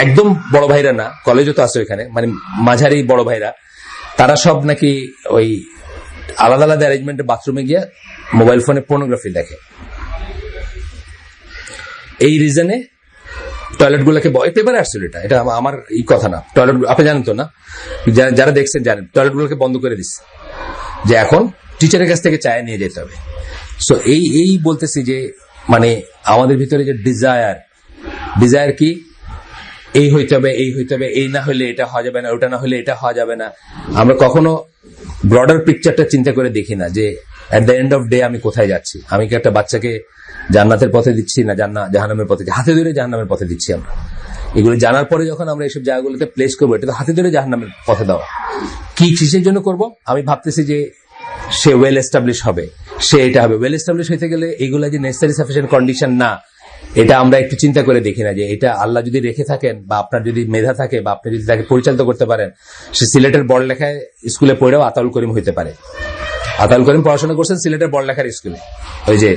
একদম বড় ভাইরা না, কলেজও তো আছে ওইখানে, মানে মাঝারি বড় ভাইরা, তারা সব নাকি ওই আলাদা আলাদা অ্যারেঞ্জমেন্টে বাথরুমে গিয়ে মোবাইল ফোনে পর্নোগ্রাফি দেখে। এই রিজনে টয়লেট গুলোকে, পেপারে আসছিল এটা আমার এই কথা না, টয়লেট আপনি জানেন তো না, যারা দেখছেন জানেন, টয়লেট গুলোকে বন্ধ করে দিচ্ছে যে এখন টিচারের কাছ থেকে চায় নিয়ে যেতে হবে। সো এই বলতেছি যে মানে আমাদের ভিতরে যে ডিজায়ার কি, এই হইতে হবে, এই হইতে হবে, এই না হলে এটা হওয়া যাবে না, ওটা না হলে এটা হওয়া যাবে না। আমরা কখনো ব্রডার পিকচারটা চিন্তা করে দেখি না যে at the end off day আমি কোথায় যাচ্ছি। আমি কি একটা বাচ্চাকে জান্নাতের পথে দিচ্ছি না জাহান্নামের পথে, হাতে ধরে জাহান্নামের পথে দিচ্ছি আমরা? এগুলো জানার পরে যখন আমরা এইসব জায়গাগুলোতে প্লেস করবো, এটা তো হাতে ধরে জাহান্নামের পথে দেওয়া। কি কিসের জন্য করব? আমি ভাবতেছি যে সে ওয়েল এস্টাবলিশ হবে, সে এটা হবে। ওয়েল এস্টাবলিশ হইতে গেলে এগুলো যে নেসেসারি সাফিসিয়েন্ট কন্ডিশন না, এটা আমরা একটু চিন্তা করে দেখি না যে এটা আল্লাহ যদি রেখে থাকেন, বা আপনার যদি মেধা থাকে, বা আপনি যদি তাকে পরিচালিত করতে পারেন, সে সিলেটের বড় লেখায় স্কুলে পড়েও আতাউল করিম হইতে পারে। আতাউল করিম পড়াশোনা করছেন সিলেটের বড় লেখার স্কুলে, ওই যে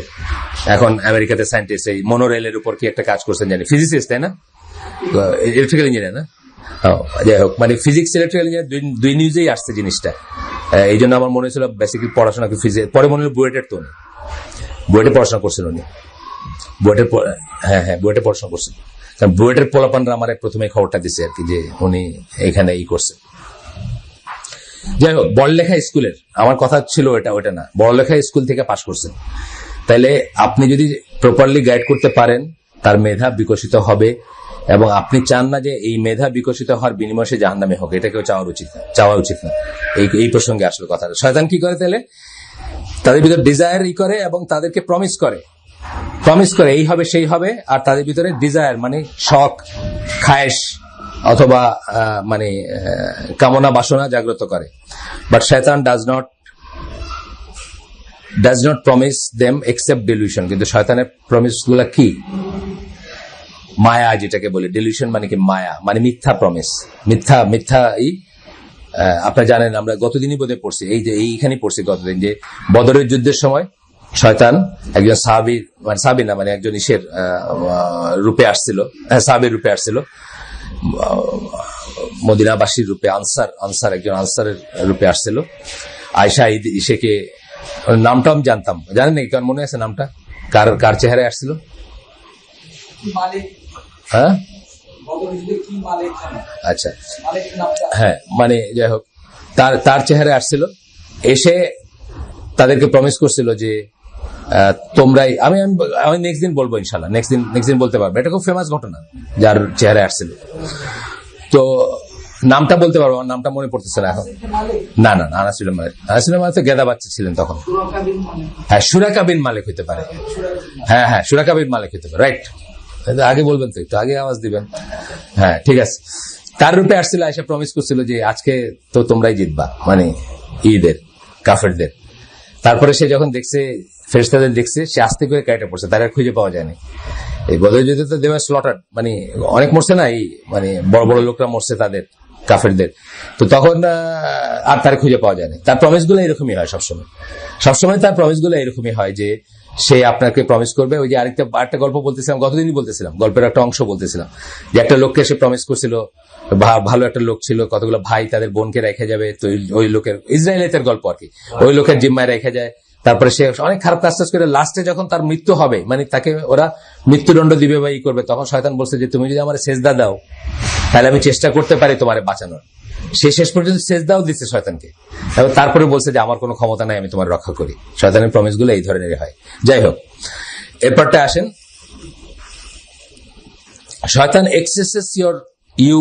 এখন আমেরিকাতে সায়েন্টিস্ট, এই মনোরেলের উপর কি একটা কাজ করছেন জানি, ফিজিসিস্ট, তাই না? ইলেকট্রিক্যাল ইঞ্জিনিয়ার না, যাই হোক, মানে ফিজিক্স ইলেকট্রিক্যাল ইঞ্জিনিয়ার দুই নিউজেই আসছে জিনিসটা। এই জন্য আমার মনে হয়েছিল বেসিক্যালি পড়াশোনা ফিজিক্স, পরে মনে হলো বুয়েটের, তো বুয়েটে পড়াশোনা করছেন উনি, বুয়েটে পড়াশোনা করছেন। কারণ বুয়েটের পোলাপানরা আমার প্রথমে খবরটা দিচ্ছে আর কি, যে উনি এখানে করছেন। যাই হোক, বড়লেখা স্কুলের, আমার কথা ছিল ওটা না, বড়লেখা স্কুল থেকে পাশ করছেন। তাইলে আপনি যদি প্রপারলি গাইড করতে পারেন, তার মেধা বিকশিত হবে, এবং আপনি চান না যে এই মেধা বিকশিত হওয়ার বিনিময়ে সে জাহান্নামে হোক, এটা কেউ চাওয়া উচিত না। এই প্রসঙ্গে আসলে কথা, শয়তান কি করে তাহলে তাদের ভিতরে ডিজায়ার করে এবং তাদেরকে প্রমিস করে এই হবে সেই হবে, আর তাদের ভিতরে ডিজায়ার মানে শখ, খায়েশ অথবা মানে কামনা বাসনা জাগ্রত করে। বাট শয়তান does not promise them except dilution. কিন্তু শয়তানের প্রমিস গুলা কি? মায়া, যেটাকে বলে ডিলিউশন মানে কি? মায়া মানে মিথ্যা প্রমিস, মিথ্যা। আপনারা জানেন, আমরা গতদিনই বোধহয় পড়ছি, এইখানে পড়ছি গতদিন, যে বদরের যুদ্ধের সময় শয়তান একজন সাহাবী না মানে একজন ইসের রূপে আসছিল, সাহাবীর রূপে আসছিল, মদিনাবাসীর রূপে, আনসার একজন আনসারের রূপে আসছিল। আয়েশা ইসেকে, নামটা আমি জানতাম, জানেন নাকি? কারণ মনে আছে নামটা? কার চেহারায় আসছিল? হ্যাঁ, আচ্ছা, হ্যাঁ, মানে যাই হোক, তার চেহারায় আসছিল, এসে তাদেরকে প্রমিস করছিল যে তোমরাই, আমি নেক্সট দিন বলবো ইনশাল্লাহ, নেক্সট দিন বলতে পারবো। এটা খুব ফেমাস ঘটনা, যার চেহারায় আসছিল। তো নামটা বলতে পারবো, আমার নামটা মনে পড়তেছে না এখন। না, আনাস বিন মালিক তো গেদা বাচ্চা ছিলেন তখন। হ্যাঁ, সুরাকা বিন মালিক হইতে পারে। হ্যাঁ, সুরাকা বিন মালিক হইতে পারে, রাইট। আগে বলবেন তো, একটু আগে আওয়াজ দিবেন। হ্যাঁ, ঠিক আছে। তার রূপে আসছিল, আয়েশা প্রমিস করছিল যে আজকে তো তোমরাই জিতবা, মানে ঈদের কাফেরদের। তারপরে সে যখন দেখছে, ফেরেশতাদের দেখছে, সে আস্তে করে কাইটা পড়ছে, তার আর খুঁজে পাওয়া যায়নি। এই বদর যুদ্ধে তো দেওয়া স্লটার, মানে অনেক মরছে না, এই মানে বড় বড় লোকরা মরছে তাদের, কাফেরদের। তো তখন আর তার খুঁজে পাওয়া যায়নি। তার প্রমিস গুলো এরকমই হয় সবসময় তার প্রমিস গুলো এরকমই হয় যে সে আপনাকে প্রমিস করবে। ওই যে আরেকটা গল্প বলতেছিলাম, গতদিনই বলতেছিলাম, গল্পের একটা অংশ বলতেছিলাম, যে একটা লোককে সে প্রমিস করছিল, ভালো একটা লোক ছিল, কতগুলো ভাই তাদের বোনকে রেখে যাবে, তো ওই লোকের, ইসরায়েলের গল্প আর কি, ওই লোকের জিম্মায় রেখে যায়। তারপরে সে অনেক খারাপ কাজ করে লাস্টে যখন তার মৃত্যু হবে, মানে তাকে ওরা মৃত্যুদণ্ড দিবে বা ই করবে, তখন শয়তান বলছে যে তুমি যদি আমার সেজদা দাও তাহলে আমি চেষ্টা করতে পারি তোমারে বাঁচানোর। সে শেষ পর্যন্ত সেজদাও দিচ্ছে শয়তানকে, এবং তারপরে বলছে যে আমার কোনো ক্ষমতা নাই, আমি তোমার রক্ষা করি। শয়তানের প্রমিস গুলো এই ধরনেরই হয়। যাই হোক, এরপরটা আসেন, শয়তান excesses you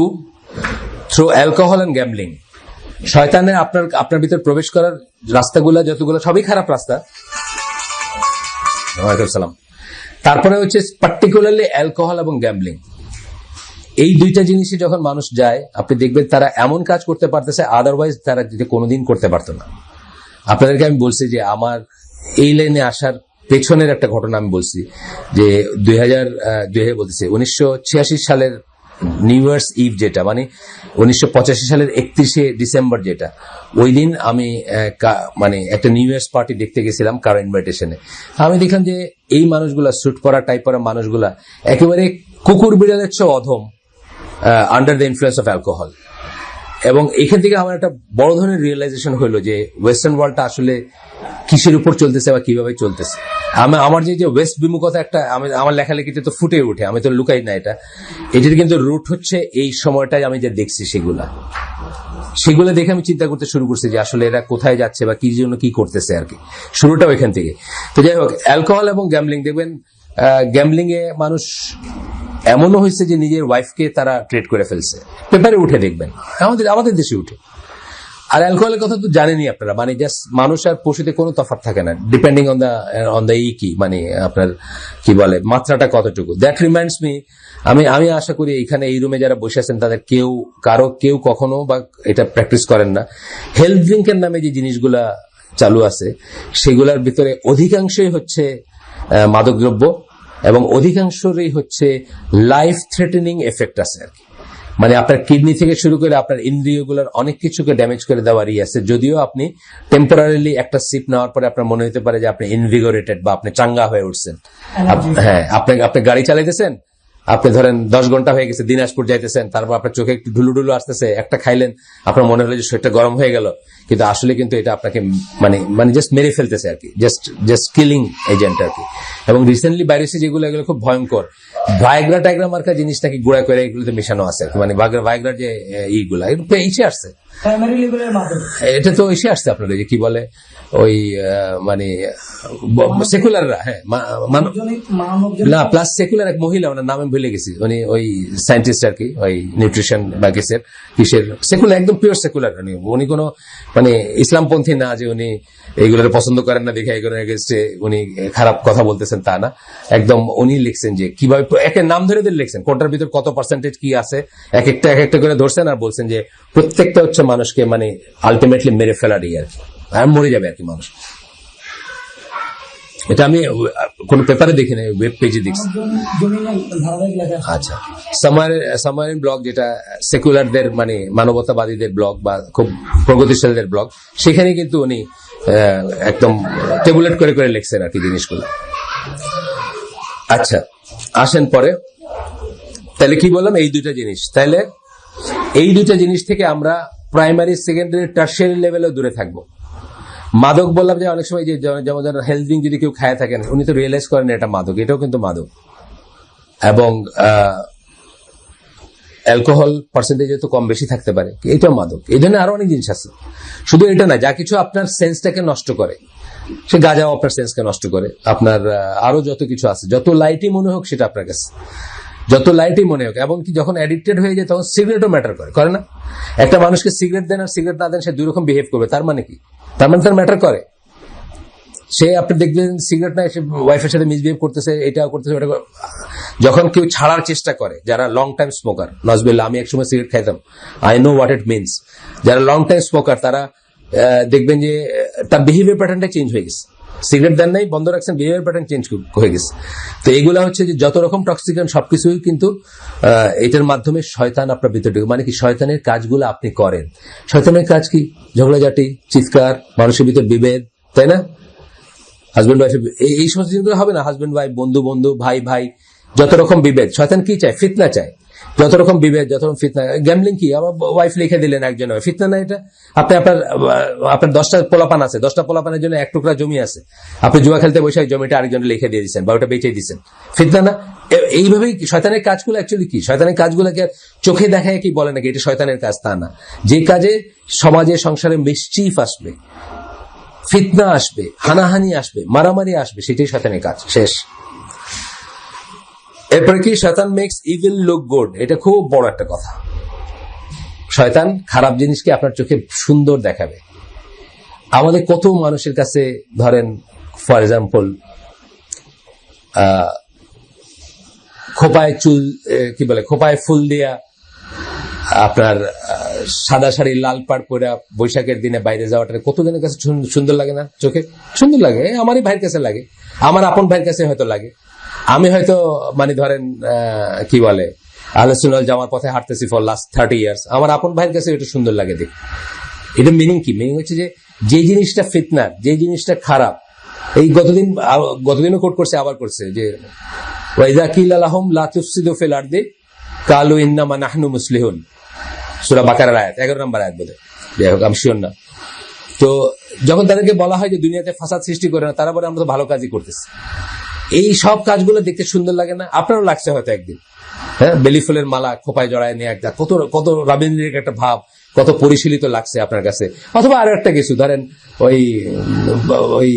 through alcohol and gambling. শয়তানের আপনার ভিতর প্রবেশ করার রাস্তাগুলো যতগুলো, সবই খারাপ রাস্তা। সালাম। তারপরে হচ্ছে পার্টিকুলারলি অ্যালকোহল এবং গ্যাম্বলিং, এই দুইটা জিনিসই যখন মানুষ যায়, আপনি দেখবেন তারা এমন কাজ করতে পারতেছে আদারওয়াইজ তারা যেটা কোনোদিন করতে পারতো না। আপনাদেরকে আমি বলছি যে আমার এই লাইনে আসার পেছনের একটা ঘটনা আমি বলছি, যে 1986 সালের নিউ ইয়ার্স ইভ, যেটা মানে 1985 সালের 31শে ডিসেম্বর, যেটা ওই দিন আমি মানে একটা নিউ ইয়ার্স পার্টি দেখতে গেছিলাম কারো ইনভাইটেশনে। আমি দেখলাম যে এই মানুষগুলা, স্যুট পরা টাইপ করা মানুষগুলা একেবারে কুকুর বিড়ালের চেয়ে অধম, under the influence of alcohol. এবং এখান থেকে আমার একটা বড় ধরনের রিয়েলাইজেশন হলো যে ওয়েস্টার্ন ওয়ার্ল্ডটা আসলে কিসের উপর চলতেছে বা কিভাবে চলতেছে। আমার যে ওয়েস্ট বিমুখতা একটা আমার লেখালেখিতে তো ফুটে উঠে, আমি তো লুকাই না এটার কিন্তু রুট হচ্ছে এই সময়টাই আমি যে দেখছি সেগুলো দেখে আমি চিন্তা করতে শুরু করছি যে আসলে এরা কোথায় যাচ্ছে বা কি জন্য কি করতেছে আর কি। শুরুটাও এখান থেকে। তো যাই হোক, অ্যালকোহল এবং গ্যাম্বলিং, দেখবেন গ্যাম্বলিং এ মানুষ এমনও হয়েছে যে নিজের ওয়াইফকে তারা ট্রেড করে ফেলছে, পেপারে উঠে দেখবেন, আমাদের দেশে উঠে। আর অ্যালকোহলের কথা তো জানেনই আপনারা, মানে জাস্ট মানুষ আর পশুতে কোনো তফাৎ থাকে না, ডিপেন্ডিং অন দ্য কি মানে আপনার কি বলে মাত্রাটা কতটুকু। দ্যাট রিমাইন্ডস মি, আমি আশা করি এখানে এই রুমে যারা বসে আছেন তাদের কেউ কখনো বা এটা প্র্যাকটিস করেন না। হেলথ ড্রিঙ্কের নামে যে জিনিসগুলা চালু আছে সেগুলোর ভিতরে অধিকাংশই হচ্ছে মাদকদ্রব্য, এবং অধিকাংশই হচ্ছে লাইফ থ্রেটেনিং এফেক্ট আছে আর কি। মানে আপনার কিডনি থেকে শুরু করে আপনার ইন্দ্রিয়গুলোর অনেক কিছুকে ড্যামেজ করে দেওয়ারই আছে। যদিও আপনি টেম্পোরারিলি একটা সিপ নেওয়ার পরে আপনার মনে হতে পারে যে আপনি ইনভিগোরেটেড বা আপনি চাঙ্গা হয়ে উঠছেন। হ্যাঁ, আপনি গাড়ি চালাইতেছেন, আপনি ধরেন 10 ঘন্টা হয়ে গেছে, দিনাজপুর যাইতেছেন, তারপর আপনার চোখে একটু ঢুলু আসতেছে, একটা খাইলেন, আপনার মনে হলো যে শরীরটা গরম হয়ে গেল, কিন্তু আসলে কিন্তু এটা আপনাকে মানে জাস্ট মেরে ফেলতেছে আর কি, জাস্ট কিলিং এজেন্ট আর কি। এবং রিসেন্টলি বাইরেছে যেগুলো, এগুলো খুব ভয়ঙ্কর। ভাইগ্রা টাইগ্রা মার্কা জিনিস নাকি গুঁড়া করে এগুলোতে মেশানো আছে আর কি, মানে ভাইগ্রার যে এইগুলা ইসে আসছে, প্রাইমারি লেভেলের মাদক। এটা তো এসে আসছে আপনার ওই যে কি বলে ওই মানে সেকুলাররা, হ্যাঁ না প্লাস সেকুলার এক মহিলা, ওনার নাম আমি ভুলে গেছি, উনি ওই সায়েন্টিস্ট আর কি, ওই নিউট্রিশন বা কিসের সেকুলার, একদম পিওর সেকুলার। উনি কোনো মানে ইসলামপন্থী না যে উনি এইগুলোর পছন্দ করেন না দেখে এগুলোর এগেইনস্টে উনি খারাপ কথা বলতেছেন তা না, একদম উনি লিখছেন যে কিভাবে একের নাম ধরে লিখছেন কোনটার ভিতর কত পার্সেন্টেজ কি আছে এক একটা করে ধরছেন, আর বলছেন যে প্রত্যেকটা হচ্ছে মানুষকে মানে আলটিমেটলি মেরে ফেলারই আর কি, আর মরে যাবে আর কি মানুষ। এটা আমি কোন পেপারে দেখি না, ওয়েব পেজে দেখছি। আচ্ছা, সামারিন ব্লগ, যেটা সেকুলারদের মানে মানবতাবাদীদের ব্লগ বা খুব প্রগতিশীলদের ব্লগ, সেখানে কিন্তু উনি একদম টেবুলেট করে করে লিখছেন আর কি জিনিসগুলো। আচ্ছা আসেন পরে, তাহলে কি বললাম এই দুইটা জিনিস, তাহলে এই দুইটা জিনিস থেকে আমরা প্রাইমারি সেকেন্ডারি টার্সিয়ারি লেভেলেও দূরে থাকবো। মাদক বললাম যে অনেক সময় যে যেমন হেলথ ড্রিঙ্ক যদি কেউ খায় থাকেন, উনি তো রিয়েলাইজ করেন এটা মাদক, এটাও কিন্তু মাদক, এবং অ্যালকোহল পার্সেন্টেজ তো কম বেশি থাকতে পারে, এটাও মাদক। এই ধরনের আরো অনেক জিনিস আছে, শুধু এটা না, যা কিছু আপনার সেন্সটাকে নষ্ট করে, সে গাঁজাও আপনার সেন্সকে নষ্ট করে, আপনার আরো যত কিছু আছে, যত লাইটই মনে হোক সেটা আপনার কাছে, যত লাইটই মনে হোক, এবং কি যখন অ্যাডিক্টেড হয়ে যায় তখন সিগারেটও ম্যাটার করে না? একটা মানুষকে সিগারেট দেন আর সিগারেট না দেন, সে দুই রকম বিহেভ করবে, তার মানে কি? তার মানে তার ম্যাটার করে। সে আপনি দেখবেন সিগারেট না, সে ওয়াইফের সাথে মিসবিহেভ করতেছে, এটা করতেছে, ওটা। যখন কেউ ছাড়ার চেষ্টা করে, যারা লং টাইম স্মোকার, নজবিল্লাহ, আমি একসময় সিগারেট খাইতাম, I know what it means, যারা লং টাইম স্মোকার তারা দেখবেন যে তার বিহেভিয়ার প্যাটার্নটা চেঞ্জ হয়ে গেছে। সিগারেট দেন নাই, বন্ধ রাখছেন, বিহেভিয়ার প্যাটার্ন চেঞ্জ হয়ে গেছে। তো এগুলা হচ্ছে যে যত রকম টক্সিকেন্ট সবকিছুই কিন্তু এটার মাধ্যমে শয়তান আপনার ভিতরে, মানে কি শয়তানের কাজগুলো আপনি করেন। শয়তানের কাজ কি? ঝগড়াঝাটি, চিৎকার, মানুষের ভিতর বিভেদ, তাই না? হাজবেন্ড ওয়াইফ, এই সমস্ত জিনিসগুলো হবে না? হাজবেন্ড ওয়াইফ, বন্ধু বন্ধু, ভাই ভাই, যত রকম বিভেদ। শয়তান কি চায়? ফিতনা চায়। যত রকম বিভেদ, যত রকম ফিতনা। গ্যাম্বলিং কি? আমার ওয়াইফ লিখে দিলেন একজন, ফিতনা না এটা? আপনি আপনার 10টা পোলাপান আছে, 10টা পোলাপানের জন্য 1 টুকরা জমি আছে, আপনি জুয়া খেলতে বসে জমিটা আরেকজনে লিখে দিয়ে দিচ্ছেন বা ওটা বেঁচে দিচ্ছেন, ফিতনা না? এইভাবেই শয়তানের কাজগুলো অ্যাকচুয়ালি কি? শয়তানের কাজগুলোকে চোখে দেখায় কি বলে নাকি এটা শয়তানের কাজ? তা না। যে কাজে সমাজে সংসারে মিসচিফ আসবে, ফিতনা আসবে, হানাহানি আসবে, মারামারি আসবে, সেটাই শয়তানের কাজ। শেষ। এরপরে কি? শয়তান মেক্স ইভিল লুক গুড। এটা খুব বড় একটা কথা। শয়তান খারাপ জিনিসকে আপনার চোখে সুন্দর দেখাবে। আমাদের কত মানুষের কাছে ধরেন ফর এক্সাম্পল খোপায় চুল, কি বলে, খোপায় ফুল দিয়া, আপনার সাদা শাড়ি লাল পাড় পরে বৈশাখের দিনে বাইরে যাওয়াটা কতজনের কাছে সুন্দর লাগে না? চোখে সুন্দর লাগে। আমারই ভাইয়ের কাছে লাগে, আমার আপন ভাইয়ের কাছে হয়তো লাগে। আমি হয়তো মানে ধরেন কি বলে আহলে সুন্নাহ ওয়াল জামার পথে হাঁটতেছি ফর লাস্ট 30 ইয়ার্স, আমার আপন ভাইয়ের কাছে এটা সুন্দর লাগে দেখি। এটা মিনিং কি? মিনিং হচ্ছে যে জিনিসটা ফিতনার, যে জিনিসটা খারাপ। এই গতদিনও কোট করছে, আবার করছে যে ওয়াইযা কিলা লাহুম লা তুফসিদু ফিল আরদি কালু ইন্নামা নাহনু মুসলিহুন, সূরা বাকারার আয়াত, 11 নম্বর আয়াত বোধহয়, যাই হোক আমি শিওর না। তো যখন তাদেরকে বলা হয় যে দুনিয়াতে ফাসাদ সৃষ্টি করে না, তারা বলে আমরা তো ভালো কাজই করতেছি। এই সব কাজগুলো দেখতে সুন্দর লাগে না? আপনারও লাগছে হয়তো একদিন, হ্যাঁ, বেলি ফুলের মালা খোপায় জড়ায় নিয়ে একটা কত রবীন্দ্রিক একটা ভাব, কত পরিশীলিত লাগছে আপনার কাছে। অথবা আরো একটা কিছু ধরেন, ওই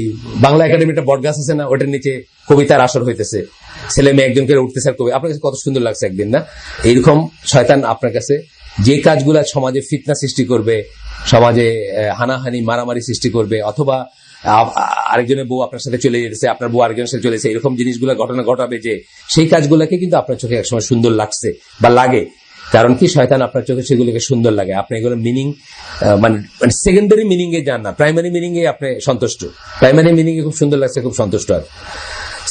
বাংলা একাডেমিটা বটগাছ আছে না, ওটার নিচে কবিতার আসর হইতেছে, ছেলে মেয়ে একজনকে উঠতেছে আর কবি, আপনার কাছে কত সুন্দর লাগছে একদিন না? এইরকম শয়তান আপনার কাছে যে কাজগুলা সমাজে ফিতনা সৃষ্টি করবে, সমাজে হানাহানি মারামারি সৃষ্টি করবে, অথবা আরেকজনের বউ আপনার সাথে চলে যেতেছে, আপনার বউ আরেকজনের সাথে চলে যেতেছে, এরকম জিনিসগুলো ঘটনা ঘটাবে, যে সেই কাজগুলোকে কিন্তু আপনার চোখে একসময় সুন্দর লাগছে বা লাগে। কারণ কি? শয়তান আপনার চোখে সেগুলোকে সুন্দর লাগে। আপনি এগুলো মিনিং মানে সেকেন্ডারি মিনিং এ যান না, প্রাইমারি মিনিং এ আপনি সন্তুষ্ট। প্রাইমারি মিনিং এ খুব সুন্দর লাগছে, খুব সন্তুষ্ট। আর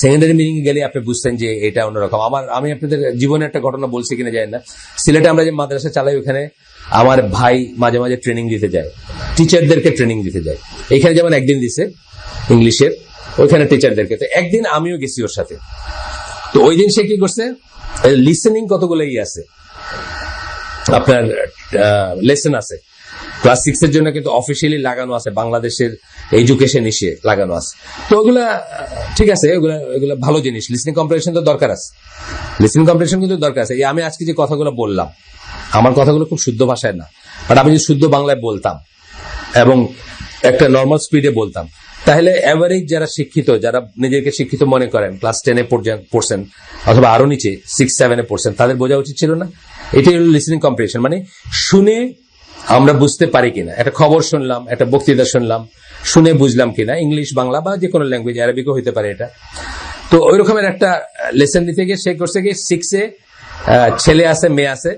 সেকেন্ডারি মিনিং এ গেলে আপনি বুঝতেন যে এটা অন্যরকম। আমি আপনাদের জীবনে একটা ঘটনা বলছি কিনা জানি না, সিলেটে আমরা যে মাদ্রাসা চালাই, ওখানে আমার ভাই মাঝে মাঝে ট্রেনিং দিতে যায়, টিচারদেরকে ট্রেনিং দিতে যায়। এখানে যেমন একদিন দিছে ইংলিশের, ওইখানে টিচারদেরকে। তো একদিন আমিও গেছি ওর সাথে। তো ওই দিন সে কি করছে, লিসেনিং কতগুলো আছে আপনার লেসন আছে ক্লাস 6 এর জন্য, কিন্তু অফিসিয়ালি লাগানো আছে, বাংলাদেশের এডুকেশন ইসে লাগানো আছে। তো ওগুলা ঠিক আছে, ওগুলা ভালো জিনিস। লিসনিং কম্প্রিহেনশন তো দরকার আছে, লিসনিং কম্প্রিহেনশন কিন্তু দরকার আছে। আমি আজকে যে কথাগুলো বললাম, আমার কথাগুলো খুব শুদ্ধ ভাষায় না, বাট আমি যদি শুদ্ধ বাংলায় বলতাম এবং একটা নর্মাল স্পিডে বলতাম, তাহলে অ্যাভারেজ যারা শিক্ষিত, যারা নিজেকে শিক্ষিত মনে করেন, ক্লাস 10-এ পড়ছেন অথবা আরো নিচে 6-7-এ পড়ছেন, তাদের বোঝা উচিত ছিল না? এটাই হলো লিসনিং কম্প্রিহেনশন, মানে শুনে আমরা বুঝতে পারি কিনা। একটা খবর শুনলাম, একটা বক্তৃতা শুনলাম, শুনে বুঝলাম কিনা, ইংলিশ, বাংলা বা যে কোনো ল্যাঙ্গুয়েজ, অ্যারাবিকও হইতে পারে এটা। তো ওই রকমের একটা লেসন দিতে গিয়ে সে করছে কি, 6-এ ছেলে আছে মেয়ে আছে,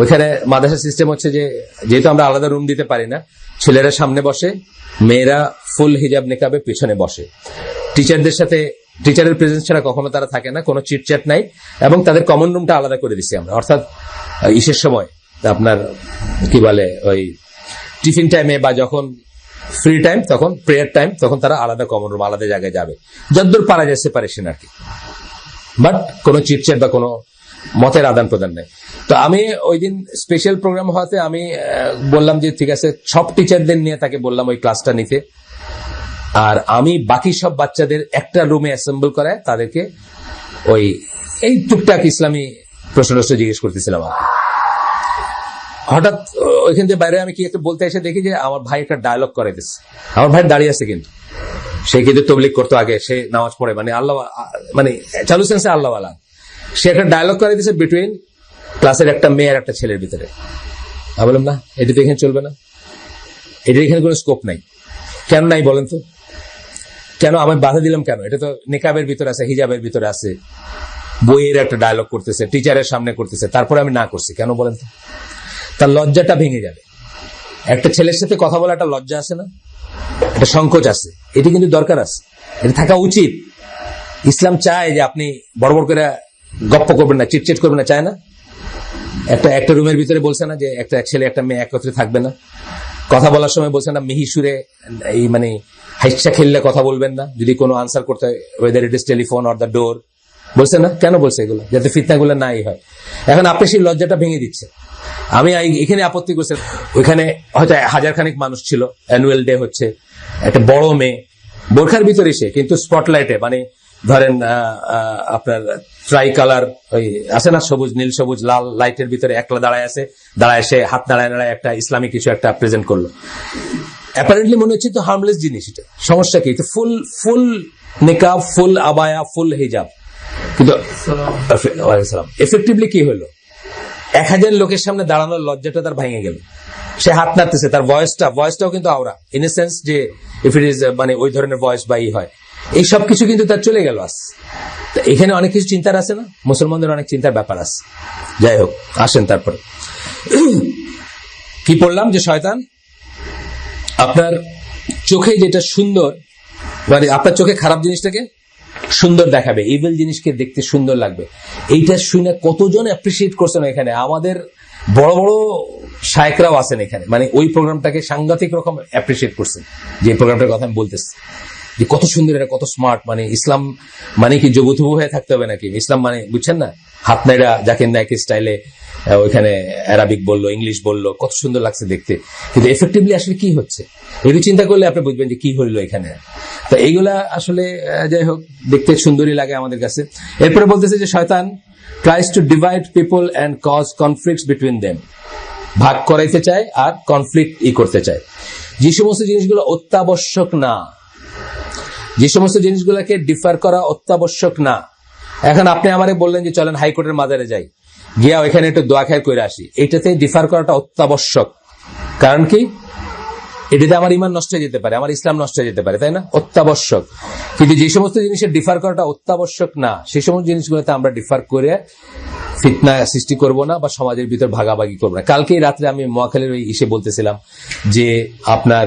ওইখানে মাদ্রাসা সিস্টেম হচ্ছে যে যেহেতু আমরা আলাদা রুম দিতে পারি না, ছেলেরা সামনে বসে, মেয়েরা ফুল হিজাব নিকাবে পিছনে বসে। টিচারদের সাথে, টিচারের প্রেজেন্স ছাড়া কখনো তারা থাকে না, কোনো চিটচ্যাট নাই, এবং তাদের কমন রুমটা আলাদা করে দিচ্ছি আমরা। অর্থাৎ ইসের সময় আপনার কি বলে, ওই টিফিন টাইমে বা যখন ফ্রি টাইম, তখন প্রেয়ার টাইম, তখন তারা আলাদা কমন রুম, আলাদা জায়গায় যাবে, যতদূর পারা যায় সেপারেশন আর কি। বাট কোনো চিটচ্যাট বা কোনো মতের আদান প্রদান নেই। তো আমি ওই দিন স্পেশাল প্রোগ্রাম হওয়াতে আমি বললাম যে ঠিক আছে, সব টিচারদের নিয়ে তাকে বললাম ওই ক্লাসটা নিতে, আর আমি বাকি সব বাচ্চাদের একটা রুমে অ্যাসেম্বল করায় তাদেরকে ওই এই টুকটাক ইসলামী প্রশ্ন জিজ্ঞেস করতেছিলাম। হঠাৎ ওইখান থেকে বাইরে আমি কি একটা বলতে এসে দেখি যে আমার ভাই একটা ডায়লগ করাইতেছে। আমার ভাই দাঁড়িয়ে আছে, কিন্তু সে কিন্তু তবলিগ করতো আগে, সে নামাজ পড়ে, মানে আল্লাহ, মানে চালু সেন্সে আল্লাহ আলা। সে একটা ডায়লগ করাইতেছে বিটুইন ক্লাসের একটা মেয়ে আর একটা ছেলের ভিতরে। আমি বললাম না, এটা তো এখানে চলবে না, এটার এখানে কোনো স্কোপ নাই। কেন নাই বলেন তো? কেন আমি বাধা দিলাম কেন? এটা তো নিকাবের ভিতরে আছে, হিজাবের ভিতরে আছে, বইয়ের একটা ডায়লগ করতেছে, টিচারের সামনে করতেছে, তারপরে আমি না করছি কেন বলেন তো? তার লজ্জাটা ভেঙে যাবে। একটা ছেলের সাথে কথা বলা একটা লজ্জা আছে না, একটা সংকোচ আছে, এটি কিন্তু দরকার আছে, এটা থাকা উচিত। ইসলাম চায় যে আপনি বড় বড় করে গপ্প করবেন না, চিটচিট করবেন না, চায় না? একটা রুমের ভিতরে বলছে না যে একটা ছেলে একটা মেয়ে একত্রে থাকবে না? কথা বলার সময় বলছে না মিহি সুরে, এই মানে হাইসা খেললে কথা বলবেন না, যদি কোনো আনসার করতে হয়, weather it is telephone or the door, বলছে না? কেন বলছে এগুলো? যাতে ফিতনাগুলো নাই হয়। এখন আপনি সেই লজ্জাটা ভেঙে দিচ্ছে। আমি এখানে আপত্তি করছি, ওইখানে হয়তো 1000 খানিক মানুষ ছিল, অ্যানুয়াল ডে হচ্ছে, একটা বড় মেয়ে বোরখার ভিতরে সে, কিন্তু স্পটলাইটে, মানে ধরেন আপনার ট্রাই কালার ওই আছে না, সবুজ নীল সবুজ লাল লাইটের ভিতরে একলা দাঁড়ায় আছে, দাঁড়ায় সে হাত নাড়ায় নাড়ায় একটা ইসলামিক কিছু একটা প্রেজেন্ট করলো। অ্যাপারেন্টলি মনে হচ্ছে তো হার্মলেস জিনিস, এটা সমস্যা কি? তো ফুল নিকাব, ফুল আবায়া, ফুল হিজাব, কিন্তু এফেক্টিভলি কি হলো? 1000 লোকের সামনে দাঁড়ানোর লজ্জাটা তার ভেঙে গেল। সে হাত নাড়তেছে, তার ভয়েসটাও কিন্তু আওরা, ইন এ সেন্স যে ইফ ইট ইজ মানে ওই ধরনের ভয়েস বা হয়, এই সব কিছু কিন্তু তার চলে গেল। এখানে অনেক কিছু চিন্তার আছে না, মুসলমানদের অনেক চিন্তার ব্যাপার আছে। যাই হোক, আসেন তারপরে কি পড়লাম, যে শয়তান আপনার চোখে যেটা সুন্দর, মানে আপনার চোখে খারাপ জিনিসটাকে সুন্দর দেখাবে, ইভিল জিনিসকে দেখতে সুন্দর লাগবে। এইটা শুনে কতজন অ্যাপ্রিসিয়েট করছেন এখানে, আমাদের বড় বড় শায়েখরাও আছেন এখানে, মানে ওই প্রোগ্রামটাকে সাংঘাতিক রকম অ্যাপ্রিসিয়েট করছেন। যে প্রোগ্রামটার কথা আমি বলতেছি, যে কত সুন্দর, এটা কত স্মার্ট। মানে ইসলাম মানে কি জবুথবু হয়ে থাকতে হবে নাকি? ইসলাম মানে বুঝছেন না, হাত নাইরা জাকির নায়ক স্টাইলে ওইখানে অ্যারাবিক বললো, ইংলিশ বললো, কত সুন্দর লাগছে দেখতে। কিন্তু এফেক্টিভলি আসলে কি হচ্ছে, এগুলো চিন্তা করলে আপনি বুঝবেন যে কি হইলো এখানে। তো এইগুলা আসলে যাই হোক, দেখতে সুন্দরই লাগে আমাদের কাছে। এরপরে বলতেছে যে শয়তান tries to divide people and cause conflicts between them, ভাগ করাইতে চায় আর কনফ্লিক্ট করতে চায়। যে সমস্ত জিনিসগুলো অত্যাবশ্যক না, যে সমস্ত জিনিসগুলোকে ডিফার করা অত্যাবশ্যক না। এখন আপনি আমারে বললেন যে চলেন হাইকোর্টের মাজারে যাই, গিয়া ওইখানে একটু দোয়া খেয়ার করে আসি, এটাতে ডিফার করাটা অত্যাবশ্যক। কারণ কি? এটাতে আমার ইমান নষ্ট হয়ে যেতে পারে, আমার ইসলাম নষ্ট হয়ে যেতে পারে, তাই না? অত্যাবশ্যক। কিন্তু যে সমস্ত জিনিসের ডিফার করাটা অত্যাবশ্যক না, সেই সমস্ত জিনিসগুলোতে আমরা ডিফার করে ফিতনা সৃষ্টি করব না বা সমাজের ভিতর ভাগাভাগি করবো না। কালকেই রাত্রে আমি মহাখালীর ওই ইসে বলতেছিলাম যে আপনার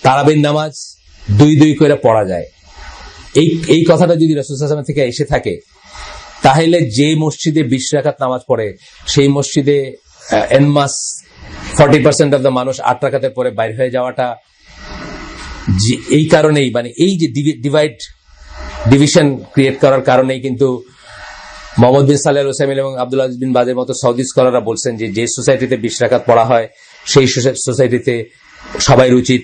তারাবির নামাজ 2 করে পড়া যায়। এই কথাটা যদি রাসূল সাল্লাল্লাহু আলাইহি ওয়াসাল্লাম থেকে এসে থাকে, তাহলে যে মসজিদে 20 রাকাত নামাজ পড়ে, সেই মসজিদে এনমাস 40% অফ দ্য মানুষ 8 রাকাতের পরে বাইর হয়ে যাওয়াটা এই কারণেই, মানে এই যে ডিভিশন ক্রিয়েট করার কারণেই কিন্তু মোহাম্মদ বিন সালেহ আল উসাইমিন এবং আব্দুল আজিজ বিন বাজের মতো সৌদি স্কলাররা বলছেন যে সোসাইটিতে 20 রাকাত পড়া হয়, সেই সোসাইটিতে সবাই উচিত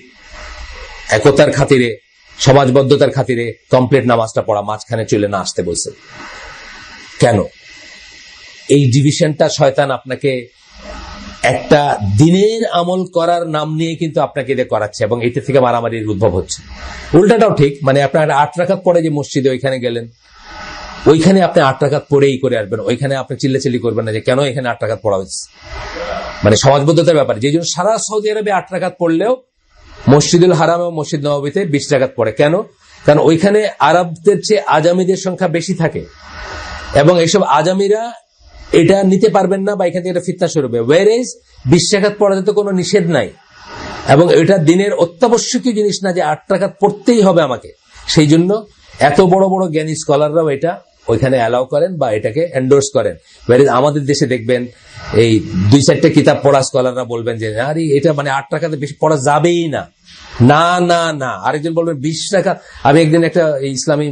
একতার খাতিরে, সমাজবদ্ধতার খাতিরে কমপ্লিট নামাজটা পড়া, মাঝখানে চলে না আসতে বলছে। কেন? এই ডিভিশনটা শয়তান আপনাকে একটা দিনের আমল করার নাম নিয়ে কিন্তু আপনাকে এটা করাচ্ছে এবং এতে থেকে মারামারির উদ্ভব হচ্ছে। উল্টাটাও ঠিক, মানে আপনার 8 রাকাত পড়ে যে মসজিদে ওইখানে গেলেন, ওইখানে আপনি 8 রাকাত পড়েই করে আসবেন, ওইখানে আপনি চিল্লাচিল্লি করবেন না যে কেন এখানে 8 রাকাত পড়া হচ্ছে, মানে সমাজবদ্ধতার ব্যাপারে। যে জন্য সারা সৌদি আরবে 8 রাকাত পড়লেও মসজিদুল হারাম এবং মসজিদ নববীতে 20 রাকাত পড়ে। কেন? কারণ ওইখানে আরবদের চেয়ে আজামিদের সংখ্যা বেশি থাকে এবং এইসব আজামিরা এটা নিতে পারবেন না বা এখান থেকে একটা ফিতনা শুরু হবে। ওয়ারেজ 20 রাকাত পড়াতে তো কোনো নিষেধ নাই এবং এটা দিনের অত্যাবশ্যকীয় জিনিস না যে 8 রাকাত পড়তেই হবে আমাকে। সেই জন্য এত বড় বড় জ্ঞানী স্কলাররাও এটা ওইখানে অ্যালাউ করেন বা এটাকে এন্ডোর্স করেন। ওয়ারেজ আমাদের দেশে দেখবেন এই 2-4টা কিতাব পড়া স্কলাররা বলবেন যে আরে এটা মানে 8 রাকাতে বেশি পড়া যাবেই না, না না না। আরেকজন বলবেন 20 রাকাত। আমি একদিন একটা ইসলামী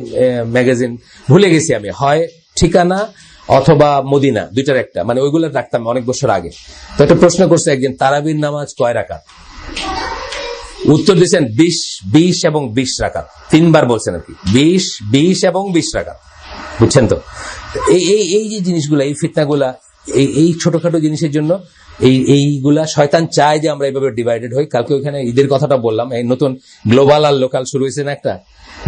ম্যাগাজিন ভুলে গেছি আমি, হয় ঠিকানা অথবা মদিনা, দুইটার একটা, মানে ওইগুলো রাখতাম অনেক বছর আগে। তো একটা প্রশ্ন করছে একদিন, তারাবির নামাজ কয় রাকাত? উত্তর দিচ্ছেন 20 এবং 20 রাকাত। 3 বার বলছেন আর কি, 20 এবং 20 রাকাত। বুঝছেন তো? এই যে জিনিসগুলা, এই ফিতনাগুলা, এই ছোটখাটো জিনিসের জন্য এইগুলা শয়তান চায় যে আমরা এইভাবে ডিভাইডেড হই। কালকে ওইখানে ঈদের কথাটা বললাম, এই নতুন গ্লোবাল আর লোকাল শুরু হয়েছে না একটা,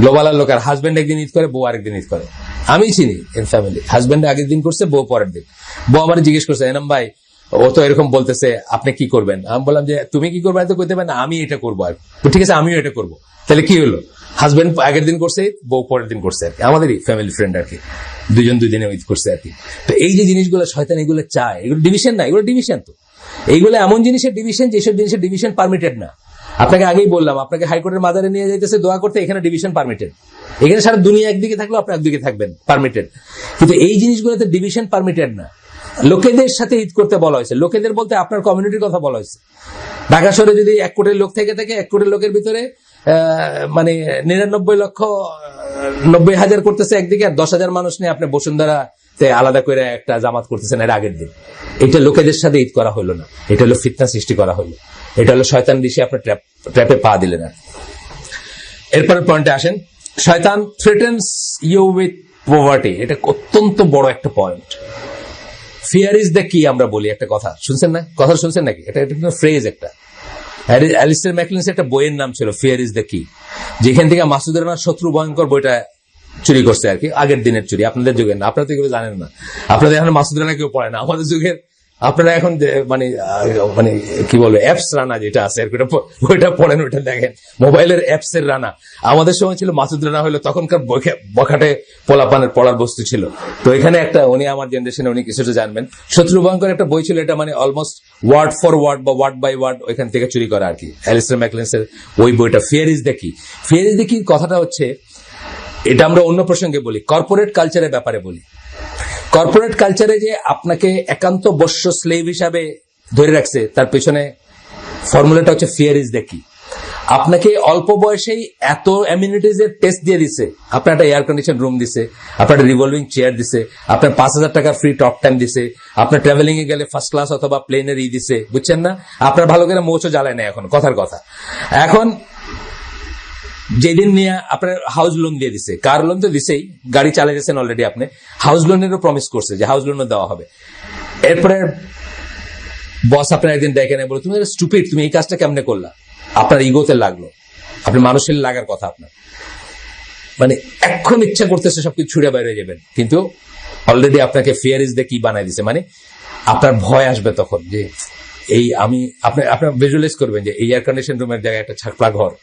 গ্লোবাল আর লোকাল। হাজবেন্ড একদিন ঈদ করে, বউ আরেকদিন ঈদ করে। আমি চিনি এর ফ্যামিলি, হাজবেন্ড আগের দিন করছে, বউ পরের দিন। বউ আবার জিজ্ঞেস করছে, এনাম ভাই ও তো এরকম বলতেছে, আপনি কি করবেন? আমি বললাম যে তুমি কি করবে তো কইতে পারেন, আমি এটা করবো। আর ঠিক আছে, আমিও এটা করবো। তাহলে কি হলো? হাজবেন্ড আগের দিন করছে, বউ পরের দিন করছে আর কি, আমাদেরই ফ্যামিলি ফ্রেন্ড আর কি, 2 দিনে ঈদ করছে আর কি। তো এই যে জিনিসগুলো শয়তান এগুলো চায়, এগুলো ডিভিশন না, এগুলো ডিভিশন। তো এইগুলো এমন জিনিসের ডিভিশন যেসব জিনিসের ডিভিশন পারমিটেড না। আপনাকে আগেই বললাম, আপনাকে হাইকোর্টের মাজারে নিয়ে যাইতেছে দোয়া করতে, এখানে ডিভিশন পারমিটেড। এখানে সারা দুনিয়া একদিকে থাকলেও আপনি একদিকে থাকবেন, পারমিটেড। কিন্তু এই জিনিসগুলোতে ডিভিশন পারমিটেড না। লোকেদের সাথে ঈদ করতে বলা হয়েছে, লোকেদের বলতে আপনার কমিউনিটির কথা বলা হয়েছে। ঢাকা শহরে যদি 1 কোটি লোক থেকে 1 কোটি লোকের ভিতরে মানে 99,90,000 করতেছে একদিকে, আর 10,000 মানুষ নিয়ে আপনি বসুন্ধরাতে আলাদা করে একটা জামাত করতেছেন এর আগের দিন। এটা লোকেদের সাথে ঈদ করা হলো না, এটা হলো ফিতনা সৃষ্টি করা হলো, এটা হলো শয়তান দিশে আপনার ট্র্যাপে পা দিলেন। আর এরপরের পয়েন্টে আসেন, শয়তান থ্রেটেন্স ইউ উইথ পভার্টি। এটা অত্যন্ত বড় একটা পয়েন্ট। ফিয়ার ইজ দ্য কি আমরা বলি একটা কথা, শুনছেন না? কথা শুনছেন নাকি? এটা একটা ফ্রেজ, একটা অ্যালিস্টার ম্যাকলিন্সের একটা বইয়ের নাম ছিল ফিয়ার ইজ দ্য কি, যেখান থেকে মাসুদ রানার শত্রু ভয়ঙ্কর বইটা চুরি করছে আর কি। আগের দিনের চুরি, আপনাদের যুগের না, আপনারা তো এগুলো জানেন না, আপনাদের এখন মাসুদ রানা কেউ পড়ে না। আমাদের যুগের আপনারা এখন মানে মানে কি বলবো, অ্যাপস রানা যেটা আছে ওইটা পড়েন, ওইটা দেখেন, মোবাইলের অ্যাপস এর রানা। আমাদের সময় ছিল মাসুদ রানা হলো তখনকার বখাটে পোলাপানের পড়ার বস্তু ছিল। তো এখানে একটা, উনি আমার জেনারেশনে, উনি কিছুটা জানবেন, শত্রু ভয়ঙ্কর একটা বই ছিল, এটা মানে অলমোস্ট ওয়ার্ড ফর ওয়ার্ড বা ওয়ার্ড বাই ওয়ার্ড ওইখান থেকে চুরি করা আর কি, অ্যালিস্টার ম্যাকলিন্সের ওই বইটা। ফিয়ার ইজ দ্য কি। ফিয়ার ইজ দ্য কি কথাটা হচ্ছে, এটা আমরা অন্য প্রসঙ্গে বলি, কর্পোরেট কালচারের ব্যাপারে বলি। কর্পোরেট কালচারে যে আপনাকে একান্ত বশ্য স্লেভ হিসাবে ধরে রাখছে, তার পেছনে ফর্মুলাটা হচ্ছে ফিয়ার ইজ দ্য কি। আপনাকে অল্প বয়সেই এত অ্যামিনিটিজ এর টেস্ট দিয়ে দিছে, আপনার একটা এয়ার কন্ডিশন রুম দিছে, আপনার একটা রিভলভিং চেয়ার দিছে, আপনার 5,000 টাকা ফ্রি টক টাইম দিছে, আপনার ট্রাভেলিং এ গেলে ফার্স্ট ক্লাস অথবা প্লেনের দিছে, বুঝছেন না? আপনার ভালো করে মোচও জ্বালায় না এখন, কথার কথা। এখন যেদিন নিয়ে আপনার হাউস লোন দিয়ে দিছে, কার লোন তো দিছেই, গাড়ি চালাইছেন অলরেডি, আপনি হাউস লোনেরও প্রমিস করছে যে হাউস লোনও দেওয়া হবে। এরপরে বস আপনার একদিন ডেকে নেয়, বলে তুমি স্টুপিড, তুমি এই কাজটা কেমনে করলা? আপনার ইগোতে লাগলো, আপনি মানুষের লাগার কথা আপনার, মানে এখন ইচ্ছা করতেছে সবকিছু ছুড়ে বাইরে যাবেন, কিন্তু অলরেডি আপনাকে ফিয়ার ইজ দ্য কি বানাই দিছে। মানে আপনার ভয় আসবে তখন যে এই আমি, আপনার ভিজুয়ালাইজ করবেন যে এই এয়ার কন্ডিশন রুমের জায়গায় একটা ছাকলা ঘর,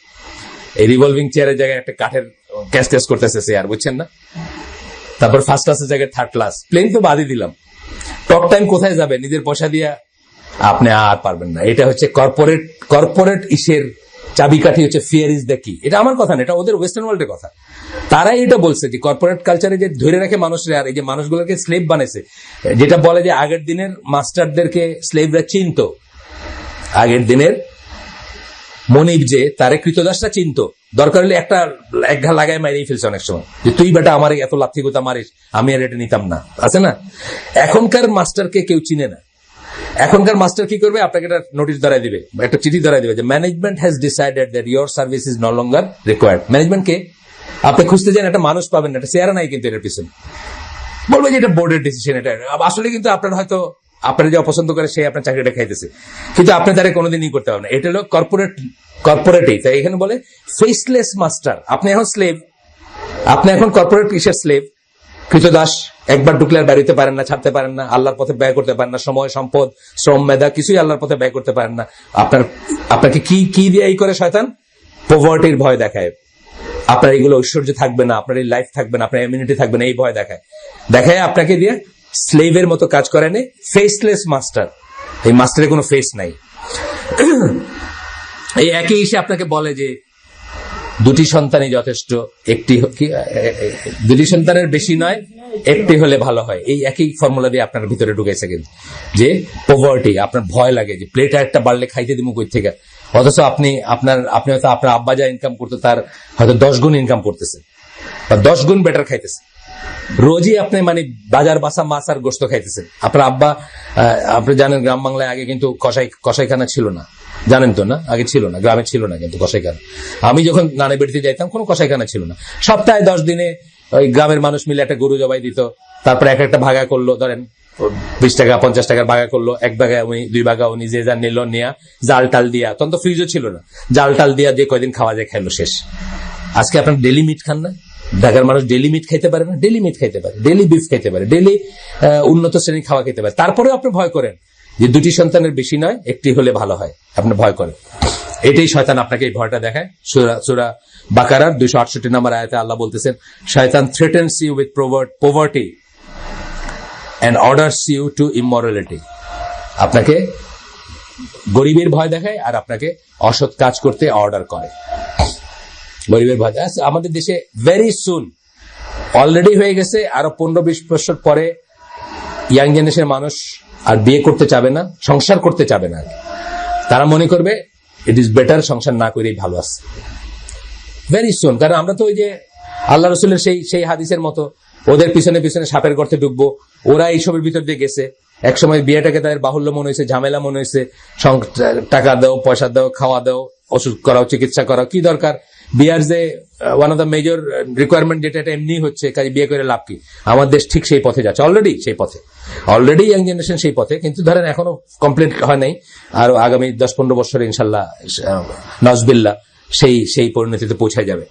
এই রিভলভিং চেয়ারের জায়গায় একটা কাঠের ক্যাশ করতেছে চেয়ার, বুঝছেন না? তারপর ফার্স্ট ক্লাসের জায়গায় থার্ড ক্লাস, প্লেন তো বাদই দিলাম, টক টাইম কোথায় যাবে? নিজের পয়সা দিয়া আপনি আর পারবেন না। এটা হচ্ছে কর্পোরেট ইসের চাবিকাঠি, হচ্ছে ফিয়ার ইজ দ্য কি। এটা আমার কথা না, এটা ওদের ওয়েস্টার্ন ওয়ার্ল্ডের কথা। তারাই এটা বলছে যে কর্পোরেট কালচারে যে ধরে রাখে মানুষরা, আর এই যে মানুষগুলোকে স্লেভ বানাইছে, যেটা বলে যে আগের দিনের মাস্টারদেরকে স্লেভরা চিনত, আগের দিনের মনিব যে তারে কৃতদাসটা চিনত, দরকার হলে একটা এক ঘা লাগায় মারিয়ে ফেলছে অনেক সময়, যে তুই বেটা আমার এত লাথি গোতা মারিস, আমি আর এটা নিতাম না, আছে না? এখনকার মাস্টারকে কেউ চিনে না। এখনকার মাস্টার কি করবে? আপনাকে একটা নোটিশ ধরাই দিবে, একটা চিঠি ধরাই দিবে যে management has decided that your service is no longer required. Management কে? আপনি খুঁজতে যান, একটা মানুষ পাবেন না, একটা চেহারা নাই কিন্তু এটার পিছনে, বলবে যে এটা বোর্ডের ডিসিশন। এটা আসলে কিন্তু আপনার হয়তো আপনার যে অপছন্দ করে সে আপনার চাকরিটা খাইতেছে, কিন্তু আপনি তারা কোনোদিনই করতে পারবেন না। এটা হলো কর্পোরেটই। তাই এখানে বলে ফেসলেস মাস্টার। আপনি এখন স্লেভ, আপনি এখন কর্পোরেট কিসের স্লেভ, কৃতদাস। একবার ঢুকলে আর বেরোতে পারেন না, ছাড়তে পারেন না, আল্লাহর পথে ব্যয় করতে পারেন না, সময়, সম্পদ, শ্রম, মেধা কিছুই আল্লাহর পথে ব্যয় করতে পারেন না। আপনাকে কি দিয়ে এই করে শয়তান? পভার্টির ভয় দেখায়। আপনার এইগুলো ঐশ্বর্য থাকবে না, আপনার এই লাইফ থাকবে না, আপনার ইমিউনিটি থাকবে না, এই ভয় দেখায় আপনাকে দিয়ে স্লেভের মতো কাজ করে নেই। ফেসলেস মাস্টার, এই মাস্টারের কোনো ফেস নাই। এই একই এসে আপনাকে বলে যে দুটি সন্তানই যথেষ্ট, দুটি সন্তানের বেশি নয়, একটি হলে ভালো হয়। এই একই ফর্মুলা দিয়ে আপনার ভিতরে ঢুকেছে কিন্তু, যে পভার্টি, আপনার ভয় লাগে যে প্লেটে একটা বাড়লে খাইতে দিব কই থেকে, অথচ আপনি হয়তো আপনার আব্বা যা ইনকাম করতে তার হয়তো 10 গুণ ইনকাম করতেছে, বা 10 গুণ বেটার খাইতেছে। রোজই আপনি মানে বাজার বাসা মাছ আর গোস্ত খাইতেছেন। আপনার আব্বা, আপনি জানেন গ্রাম বাংলায় আগে কিন্তু কসাইখানা ছিল না, জানেন তো না? আগে ছিল না, গ্রামে ছিল না কিন্তু কসাইখানা। আমি যখন নানা বেড়িতে যাইতাম কোনো কসাইখানা ছিল না। সপ্তাহে 10 দিনে ওই গ্রামের মানুষ মিলে একটা গরু জবাই দিত, তারপরে একটা ভাগা করলো, ধরেন 20 টাকা 50 টাকার ভাগা করলো, 1 ভাগা উনি, 2 ভাগা উনি, যে যা নিল নিয়া জাল টাল দিয়া, তখন তো ফ্রিজও ছিল না, জাল টাল দিয়া যে কয়দিন খাওয়া যায় খাইলো, শেষ। আজকে আপনার ডেলি মিট খান না? ঢাকার মানুষ ডেলি মিট খাইতে পারে না? ডেলি মিট খাইতে পারে, ডেলি বিফ খাইতে পারে, ডেলি উন্নত শ্রেণীর খাওয়া খেতে পারে। তারপরেও আপনি ভয় করেন যে দুটি সন্তানের বেশি নয়, একটি হলে ভালো হয়, আপনি ভয় করেন। এটাই শয়তান আপনাকে এই ভয়টা দেখায়। সূরা বাকারার 268 নম্বর আয়াতে আল্লাহ বলতেছেন, শয়তান threatens you with poverty and orders you to immorality। আপনাকে গরিবের ভয় দেখায় আর আপনাকে অসৎ কাজ করতে অর্ডার করে। গরিবের ভয় দেখায়। আমাদের দেশে ভেরি সুন অলরেডি হয়ে গেছে, আরো 15-20 বছর পরে ইয়াং জেনারেশনের মানুষ আর বিয়ে করতে চাবে না, সংসার করতে চাবে না। তারা মনে করবে ইট ইজ বেটার সংসার না করেই ভালো আছে, ভেরি সুন। কারণ আমরা তো ওই যে আল্লাহ রসুলের সেই হাদিসের মতো ওদের পিছনে পিছনে সাপের গর্তে ঢুকবো, ওরা এইসবের ভিতর দিয়ে গেছে। একসময় বিয়েটাকে তাদের বাহুল্য মনে হয়েছে, ঝামেলা মনে হয়েছে, টাকা দাও, পয়সা দাও, খাওয়া দাও, ওষুধ করাও, চিকিৎসা করাও, কি দরকার? বিয়ার যে one of the major requirement, যেটা এটা এমনি হচ্ছে, কাজে বিয়ে করে লাভ কি? আমার দেশ ঠিক সেই পথে যাচ্ছে, অলরেডি ইয়াং জেনারেশন সেই পথে, কিন্তু ধরেন এখনো কমপ্লিট হয় নাই। আর আগামী 10-15 বছরে ইনশাল্লাহ নজবিল্লাহ সেই পরিণতিতে পৌঁছায় যাবে।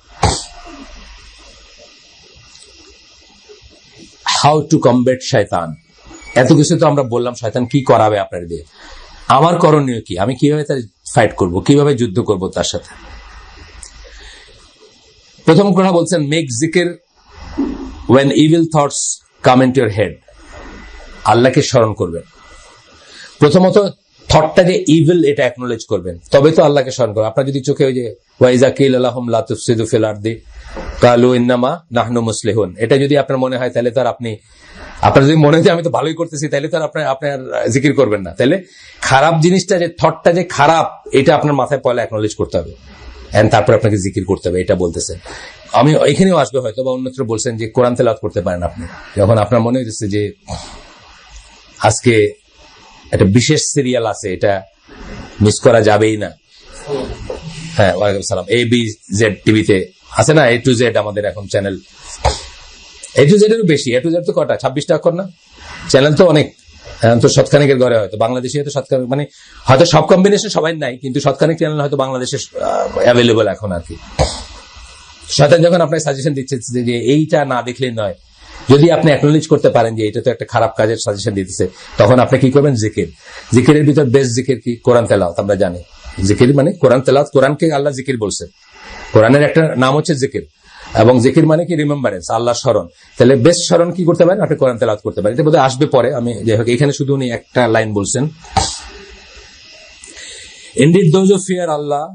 হাউ টু কমব্যাট শয়তান, এত কিছু তো আমরা বললাম। শয়তান কি করাবে আপনার দিয়ে? আমার করণীয় কি? আমি কিভাবে তার ফাইট করব, কিভাবে যুদ্ধ করব তার সাথে? প্রথম কথা বলছেন, মেক জিকির when evil thoughts come into your head। আল্লাহকে স্মরণ করবেন। প্রথমত থটটা যে ইভিল, এটা অ্যাকনোলেজ করবেন, তবে তো আল্লাহকে স্মরণ করবেন। আপনার যদি চোখে ওই যে ওয়াইজা কিল আলাহুম লা তুফসিদু ফিল আরদি কালু ইন্নামা নাহনু মুসলিহুন, এটা যদি আপনার মনে হয়, তাহলে তো আর আপনার যদি মনে হয় যে আমি তো ভালোই করতেছি, তাহলে তো আর আপনার জিকির করবেন না। তাহলে খারাপ জিনিসটা, যে থটটা যে খারাপ, এটা আপনার মাথায় পয়লা অ্যাকনোলেজ করতে হবে, এন্ড তারপর আপনাকে জিকির করতে হবে। এটা বলতেছেন। আমি এখানেও আসবে হয়তো, বা অন্যত্র বলছেন যে কোরআন তেলাওয়াত করতে পারেন আপনি, যখন আপনার মনে হচ্ছে যে আজকে একটা বিশেষ সিরিয়াল আছে, এটা মিস করা যাবেই না। হ্যাঁ, ওয়ালাইকুম সালাম। ABZ টিভিতে আছে না, A to Z আমাদের এখন চ্যানেল। A to Z এরও বেশি। A to Z তো কটা, 26টা অক্ষর না? চ্যানেল তো অনেক, তো শতখানিকের ঘরে হয়তো বাংলাদেশে হয়তো শতখানিক, মানে হয়তো সব কম্বিনেশন সবাই নাই, কিন্তু শতখানিক চ্যানেল হয়তো বাংলাদেশে অ্যাভেলেবল এখন আর কি। শয়তান যখন আপনাকে সাজেশন দিচ্ছে যে এইটা না দেখলে নয়, যদি আপনি অ্যাকনোলেজ করতে পারেন যে এটা তো একটা খারাপ কাজের সাজেশন দিতেছে, তখন আপনি কি করবেন? জিকিরের ভিতর বেস্ট জিকির কি? কোরআন তেলাওয়াত। আমরা জানি জিকির মানে কোরআন তেলাওয়াত। কোরআনকে আল্লাহ জিকির বলছে, কোরআনের একটা নাম হচ্ছে জিকির, এবং জিকির মানে কি? রিমেম্বারেন্স, আল্লাহ স্মরণ। তাহলে বেস্ট স্মরণ কি করতে পারেন? আপনি কোরআন তেলাওয়াত করতে পারেন। এটা বোধহয় আসবে পরে, আমি যাই হোক এখানে শুধু উনি একটা লাইন বলছেন, Indeed those who fear Allah,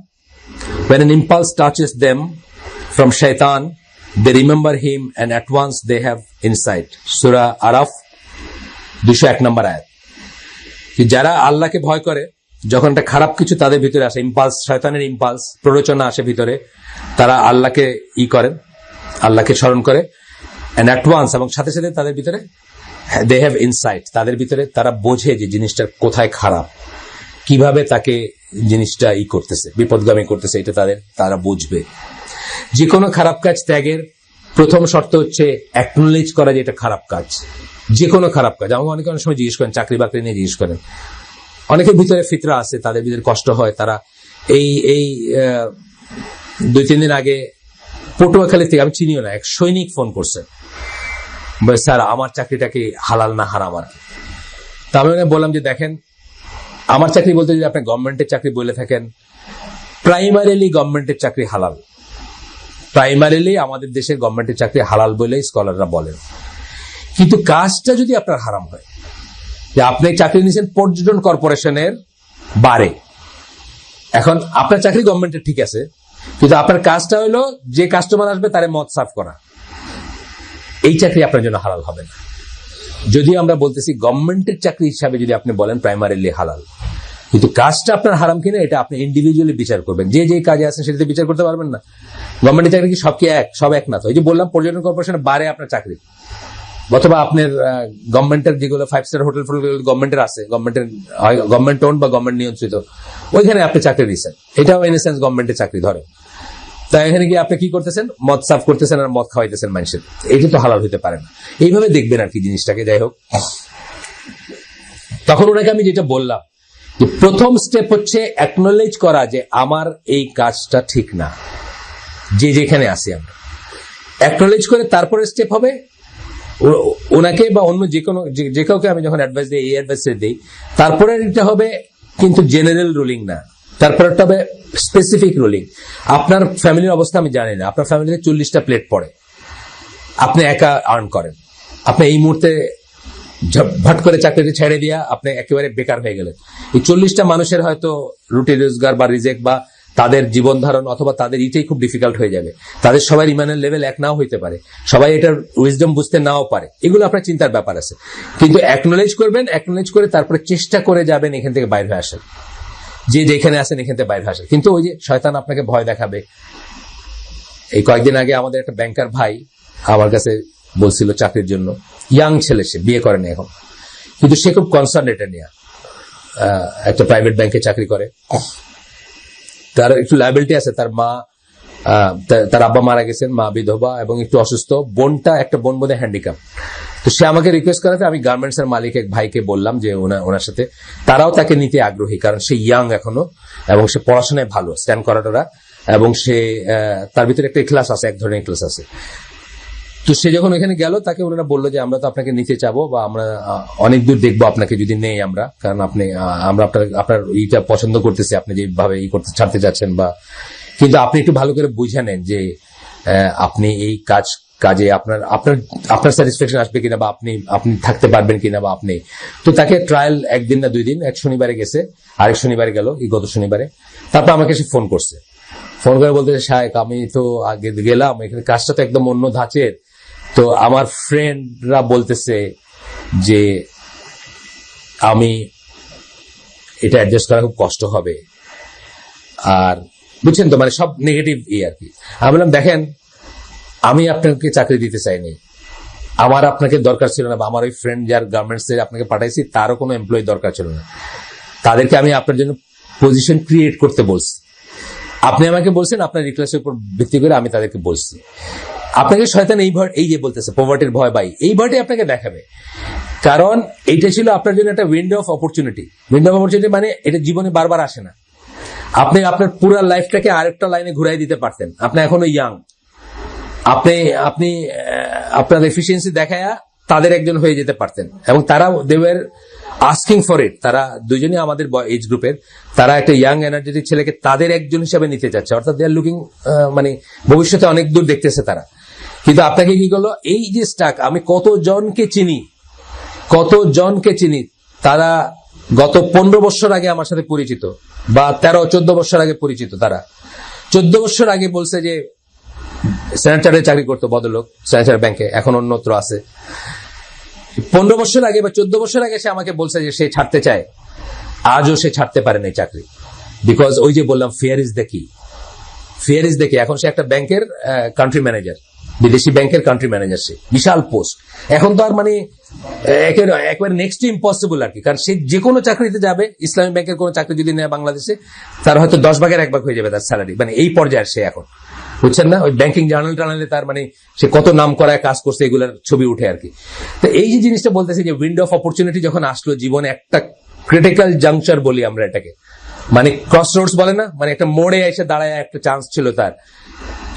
when an impulse touches them from shaitan, they remember him and at once they have insight। সূরা আরাফ 201 নম্বর আয়াত। যারা আল্লাহকে ভয় করে, যখন একটা খারাপ কিছু তাদের ভিতরে আসে, ইম্পালস, শয়তানের ইম্পালস, প্ররোচনা আসে ভিতরে, তারা আল্লাহকে করেন, আল্লাহকে স্মরণ করে, and at once, এবং সাথে সাথে তাদের ভিতরে they have insight, তাদের ভিতরে তারা বোঝে যে জিনিসটা কোথায় খারাপ, কিভাবে তাকে জিনিসটা করতেছে, বিপদগামী করতেছে, এটা তারা বুঝবে। যে কোনো খারাপ কাজ ত্যাগের প্রথম শর্ত হচ্ছে অ্যাকনোলেজ করা যে এটা খারাপ কাজ। যে কোনো খারাপ কাজ। আমাকে অনেক সময় জিজ্ঞেস করেন, চাকরি বাকরি নিয়ে জিজ্ঞেস করেন। অনেকের ভিতরে ফিতরা আছে, তাদের ভিতরে কষ্ট হয়। তারা এই 2-3 দিন আগে পটুয়াখালী থেকে, আমি চিনিও না, এক সৈনিক ফোন করছে, স্যার আমার চাকরিটা কি হালাল না হারাম আর কি। তা আমি বললাম যে দেখেন, আমার চাকরি বলতে যদি আপনি গভর্নমেন্টের চাকরি বলে থাকেন, প্রাইমারিলি গভর্নমেন্টের চাকরি হালাল। প্রাইমারিলি আমাদের দেশের গভর্নমেন্টের চাকরি হালাল বলেই স্কলাররা বলেন। কিন্তু কাজটা যদি আপনার হারাম হয়, যে আপনি চাকরি নিয়েছেন পর্যটন কর্পোরেশনের বারে, এখন আপনার চাকরি গভর্নমেন্টের ঠিক আছে, কিন্তু আপনার কাজটা হলো যে কাস্টমার আসবে তারে মদ সার্ভ করা, এই চাকরি আপনার জন্য হালাল হবে না। যদি আমরা বলতেছি গভর্নমেন্টের চাকরি হিসাবে যদি আপনি বলেন প্রাইমারিলি হালাল, কিন্তু কাজটা আপনার হারাম কিনা এটা আপনি ইন্ডিভিজুয়ালি বিচার করবেন। যে কাজে আছেন সেটাতে বিচার করতে পারবেন না। গভর্নমেন্টের চাকরি কি সব এক না তো। এই যে বললাম পর্যটন কর্পোরেশনের বারে আপনার চাকরি, অথবা আপনার গভর্নমেন্টের যেগুলো 5 স্টার হোটেল গভর্নমেন্টের আছে, গভর্নমেন্ট ওন বা গভর্নমেন্ট নিয়ন্ত্রিত, ওইখানে আপনি চাকরি দিচ্ছেন, এটাও ইন এ সেন্স গভর্নমেন্টের চাকরি ধরে। তাই এখানে গিয়ে আপনি কি করতেছেন, মদ সার্ভ করতেছেন আর মদ খাওয়াইতেছেন মানুষের, এটা তো হালাল হতে পারে না। এইভাবে দেখবেন আর কি জিনিসটাকে। যাই হোক, তখন ওনাকে আমি যেটা বললাম যে প্রথম স্টেপ হচ্ছে অ্যাকনোলেজ করা যে আমার এই কাজটা ঠিক না, যেখানে আসি আমরা অ্যাকনোলেজ করে তারপরে স্টেপ হবে ওনাকে বা অন্য যে কাউকে আমি যখন অ্যাডভাইস দিই, এই অ্যাডভাইস দিই, তারপরে এটা হবে কিন্তু জেনারেল রুলিং না, তারপরে একটা হবে স্পেসিফিক রুলিং। আপনার ফ্যামিলির অবস্থা আমি জানি না, আপনার ফ্যামিলিতে 40টা প্লেট পড়ে, আপনি একা আর্ন করেন, আপনি এই মুহূর্তে ভট করে চাকরিটি ছেড়ে দিয়া আপনি একেবারে বেকার হয়ে গেলেন। এই 40টা মানুষের হয়তো রুটি রোজগার বা রিজেক্ট বা তাদের জীবন ধারণ অথবা তাদের ইটাই খুব ডিফিকাল্ট হয়ে যাবে। তাদের সবাই ইমানের লেভেল এক নাও হইতে পারে, সবাই এটার উইজডম বুঝতে নাও পারে, এগুলো আপনার চিন্তার ব্যাপার আছে। কিন্তু অ্যাকনোলেজ করবেন, অ্যাকনোলেজ করে তারপরে চেষ্টা করে যাবেন এখান থেকে বাইরে হয়ে আসেন, যেখানে আসেন এখান থেকে বাইরে আসেন। কিন্তু ওই যে শয়তান আপনাকে ভয় দেখাবে। এই কয়েকদিন আগে আমাদের একটা ব্যাংকার ভাই আমার কাছে বলছিল চাকরির জন্য, ইয়াং ছেলে, সে বিয়ে করেনি এখন, কিন্তু সে খুব কনসার্ন এটা নিয়ে, একটা প্রাইভেট ব্যাংকে চাকরি করে, তার একটু লায়াবিলিটি আছে, তার মা তার আব্বা মারা গেছেন, মা বিধবা এবং একটু অসুস্থ, একটা বোন বোধে হ্যান্ডিক্যাপ। তো সে আমাকে রিকোয়েস্ট করাতে আমি গার্মেন্টস এর মালিক এক ভাইকে বললাম যে ওনার সাথে, তারাও তাকে নিতে আগ্রহী, কারণ সে ইয়াং এখনো এবং সে পড়াশোনায় ভালো, স্ট্যান্ড করাটোরা, এবং সে তার ভিতরে একটা ক্লাস আছে, এক ধরনের ক্লাস আছে। তো সে যখন ওখানে গেল, তাকে ওনারা বললো যে আমরা তো আপনাকে নিতে চাবো, বা আমরা অনেক দূর দেখবো আপনাকে যদি নেই আমরা, কারণ আমরা আপনার এইটা পছন্দ করতেছি, আপনি যেভাবে করতে ছাড়তে যাচ্ছেন, বা কিন্তু আপনি একটু ভালো করে বুঝে নেন যে আপনি এই কাজে আপনার স্যাটিসফ্যাকশন আসবে কিনা, বা আপনি থাকতে পারবেন কিনা, বা আপনি। তো তাকে ট্রায়াল 1 দিন না 2 দিন, এক শনিবারে গেছে, আরেক শনিবারে গেল, এই গত শনিবারে। তারপর আমাকে সে ফোন করছে, ফোন করে বলতে, শায়েক আমি তো আগে গেলাম, এখানে কাজটা তো একদম অন্য ধাঁচের, তো আমার ফ্রেন্ডরা বলতেছে যে আমি এটা অ্যাডজাস্ট করা খুব কষ্ট হবে, আর বুঝছেন তো, মানে সব নেগেটিভ আর কি। আমি বললাম দেখেন, আমি আপনাকে চাকরি দিতে চাইনি, আমার আপনাকে দরকার ছিল না, বা আমার ওই ফ্রেন্ড যার গার্মেন্টস এর আপনাকে পাঠাইছি তারও কোনো এমপ্লয়ি দরকার ছিল না, তাদেরকে আমি আপনার জন্য পজিশন ক্রিয়েট করতে বলছি। আপনি আমাকে বলছেন, আপনার রিকোয়েস্টের উপর ভিত্তি করে আমি তাদেরকে বলছি। আপনাকে শয়তান এই যে বলতেছে পভার্টির ভয়, বাই এই ভয়টাই আপনাকে দেখাবে, কারণ এইটা ছিল আপনার জন্য একটা window of opportunity. Window of opportunity মানে এটা জীবনে বারবার আসে না। আপনি আপনার পুরো লাইফটাকে আরেকটা লাইনে ঘুরাই দিতে পারতেন। আপনি এখনো ইয়াং, আপনি আপনার এফিসিয়েন্সি দেখায়া তাদের একজন হয়ে যেতে পারতেন, এবং তারা দেওয়ার আস্কিং ফর ইট। তারা দুজনই আমাদের এজ গ্রুপের, তারা একটা ইয়াং এনার্জেটিক ছেলেকে তাদের একজন হিসাবে নিতে চাচ্ছে, অর্থাৎ দে আর লুকিং, মানে ভবিষ্যতে অনেক দূর দেখতেছে তারা। কিন্তু আপনাকে কি করলো, এই যে স্টাক, আমি কতজনকে চিনি, তারা গত 15 বছর আগে আমার সাথে পরিচিত, বা 13-14 বছর আগে পরিচিত। তারা 14 বছর আগে বলছে যে স্যানিটারে চাকরি করতো, ভদ্রলোক, স্যানিটারি ব্যাংকে, এখন অন্যত্র আছে। 15 বছর আগে বা 14 বছর আগে সে আমাকে বলছে যে সে ছাড়তে চায়, আজও সে ছাড়তে পারে না চাকরি, বিকজ ওই যে বললাম ফিয়ার ইজ দ্য কি। এখন সে একটা ব্যাংকের কান্ট্রি ম্যানেজার, বিদেশি ব্যাংকের কান্ট্রি ম্যানেজার, সে বিশাল পোস্ট। এখন তো আর মানে একবার নেক্সট ইম্পসিবল আর কি, কারণ সে যে কোনো চাকরিতে যাবে, ইসলামী ব্যাংকের কোনো চাকরি যদি নেয় বাংলাদেশে, তার হয়তো 10 ভাগের 1 ভাগ হয়ে যাবে তার স্যালারি, মানে এই পর্যায়ে সে এখন। বুঝছেন না? ওই ব্যাংকিং জার্নাল টার্নালে তার মানে সে কত নাম করায় কাজ করছে এগুলার ছবি উঠে আর কি। তো এই যে জিনিসটা বলতেছে যে উইন্ডো অফ অপরচুনিটি যখন আসলো জীবনে, একটা ক্রিটিক্যাল জাংচার বলি আমরা এটাকে, মানে ক্রস রোডস বলে না, মানে একটা মোড়ে এসে দাঁড়ায় একটা চান্স ছিল তার,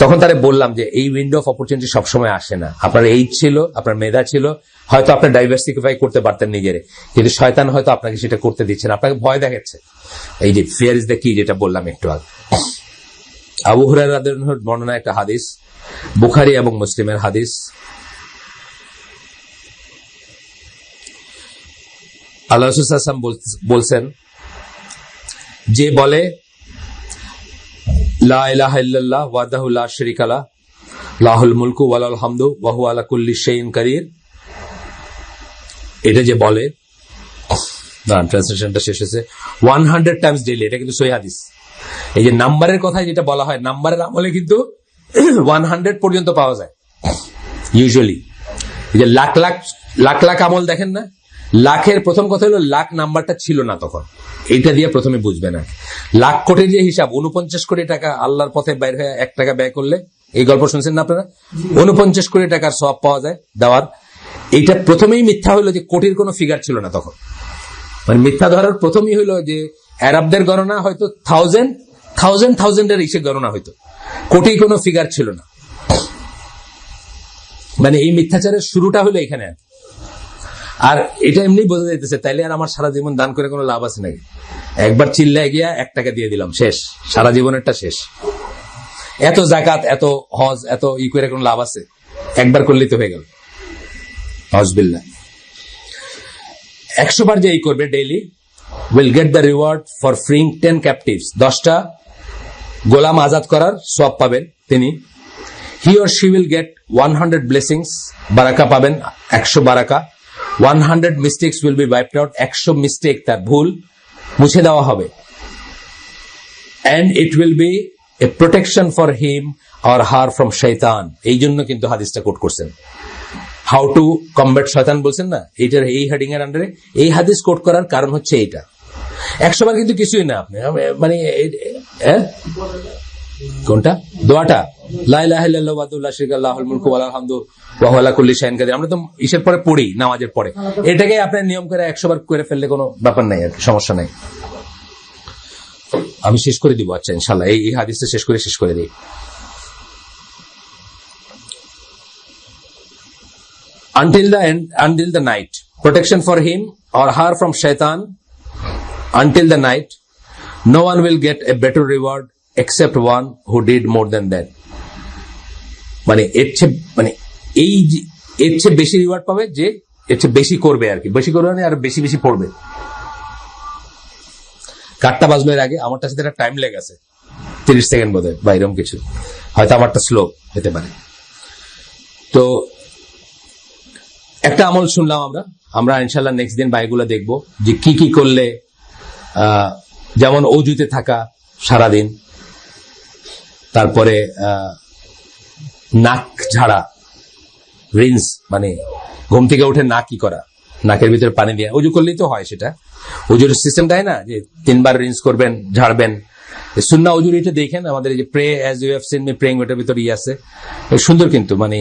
তখন তারে বললাম যে এই উইন্ডো অফ অপরচুনিটি সবসময় আসে না। আপনার এইজ ছিল, আপনার মেধা ছিল, হয়তো আপনি ডাইভার্সিফাই করতে পারতেন নিজেরে, কিন্তু শয়তান হয়তো আপনাকে সেটা করতে দিচ্ছে না, আপনাকে ভয় দেখাচ্ছে। এই যে ফিয়ার ইজ দ্য কি, যেটা বললাম একটু আগে। আবু হুরায়রা রাদিয়াল্লাহু আনহু বর্ণনা একটা হাদিস, বুখারী এবং মুসলিমের হাদিস। আল্লাহ রাসূল সাল্লাল্লাহু আলাইহি ওয়াসাল্লাম বলছেন, যে বলে লা ইলাহা ইল্লাল্লাহ ওয়াহদাহু লা শারীকা লাহু লাহুল মুলকু ওয়া লাহুল হামদু ওয়া হুয়া আলা কুল্লি শাইইন কাদির, এটা যে বলে, ট্রান্সলেশনটা শেষ হয়েছে, 100 টাইমস ডেইলি, এটা কিন্তু সহিহ হাদিস। এই যে নাম্বারের কথা যেটা বলা হয়, নাম্বারের আমলে কিন্তু 100 পর্যন্ত পাওয়া যায় ইউজুয়ালি। এই যে লাখ লাখ লাখ লাখ আমল দেখেন না, লাখের প্রথম কথা হলো লাখ নাম্বারটা ছিল না তখন, এইটা দিয়ে প্রথমে বুঝবে না। লাখ কোটির যে হিসাব, 49 কোটি টাকা আল্লাহর পথে বাইর হয়ে 1 টাকা ব্যয় করলে, এই গল্প শুনছেন না আপনারা, 49 কোটি টাকার সওয়াব পাওয়া যায় দেওয়ার। এইটা প্রথমেই মিথ্যা হইলো যে কোটির কোনো ফিগার ছিল না তখন, মানে মিথ্যা ধরার প্রথমেই হইলো যে আরবদের গণনা হয়তো থাউজেন্ডের ইসে গণনা হইতো, কোটি কোনো ফিগার ছিল না। মানে এই মিথ্যাচারের শুরুটা হলো এখানে। আর এটা এমনি বোঝা যাইতেছে, তাইলে আর আমার সারা জীবন দান করে কোনো লাভ আছে নাকি? একবার চিল্লায় গিয়া 1 টাকা দিয়ে দিলাম, শেষ, সারা জীবনেরটা শেষ। এত যাকাত, এত হজ, এত ই করে কোনো লাভ আছে? একবার করলেই তো হয়ে গেল। হজবিল্লাহ। 100 বার যে এই করবে daily, will get the reward for freeing 10 captives, 10টা গোলাম আজাদ করার সওয়াব পাবেন তিনি। he or she will get 100 blessings, বারাকা পাবেন 100 বারাকা। 100 mistakes will be wiped out, 100 mistake, তার ভুল মুছে দেওয়া হবে। and it will be a protection for him or her from shaitan, এই জন্য কিন্তু হাদিসটা কোট করছেন। হাউ টু কমব্যাট শয়তান বলছেন না, এইটার এই হেডিং এর আন্ডারে এই হাদিস কোট করার কারণ হচ্ছে এইটা। 100 বার কিন্তু কিছুই না, আপনি মানে কোনটা দোয়াটা, লা ইলাহা ইল্লাল্লাহু ওয়াহদাহু লা শারীকা লাহু লাহুল মুলকু ওয়া লাহুল হামদু ওয়া হুয়া আলা কুল্লি শাইইন কাদির, আমরা তো ইসের পরে পড়ি, নামাজের পরে। এটাকে আপনি নিয়ম করে 100 বার করে ফেললে কোনো ব্যাপার নাই আর কি, সমস্যা নাই। আমি শেষ করে দিব, আচ্ছা ইনশাআল্লাহ এই হাদিসটা শেষ করে দিই। until the night, protection for him or her from shaitan until the night. No one will get a better reward except one who did more than that. মানে এর চেয়ে বেশি রিওয়ার্ড পাবে যে এর চেয়ে বেশি করবে আর কি, বেশি করবে মানে আর বেশি বেশি পড়বে। কাটটা বাজলো এর আগে, আমারটার সাথে একটা টাইম লেগ আছে 30 সেকেন্ড বোধহয় বা এরকম কিছু, হয়তো আমারটা স্লো হতে পারে। তো একটা আমল শুনলাম আমরা ইনশাল্লাহ নেক্সট দিন বাইগুলো দেখবো যে কি কি করলে, যেমন অজুতে থাকা সারাদিন, তারপরে নাক ঝাড়া, রিন্স, মানে ঘুম থেকে উঠে নাক কি করা, নাকের ভিতরে পানি দিয়ে অজু করলেই তো হয়। সেটা অজুর সিস্টেম তাই না, যে 3 বার রিন্স করবেন, ঝাড়বেন। সুন্না অজুর এটা দেখেন, আমাদের এই যে pray as you have seen me praying, ওটার ভিতরে আছে সুন্দর, কিন্তু মানে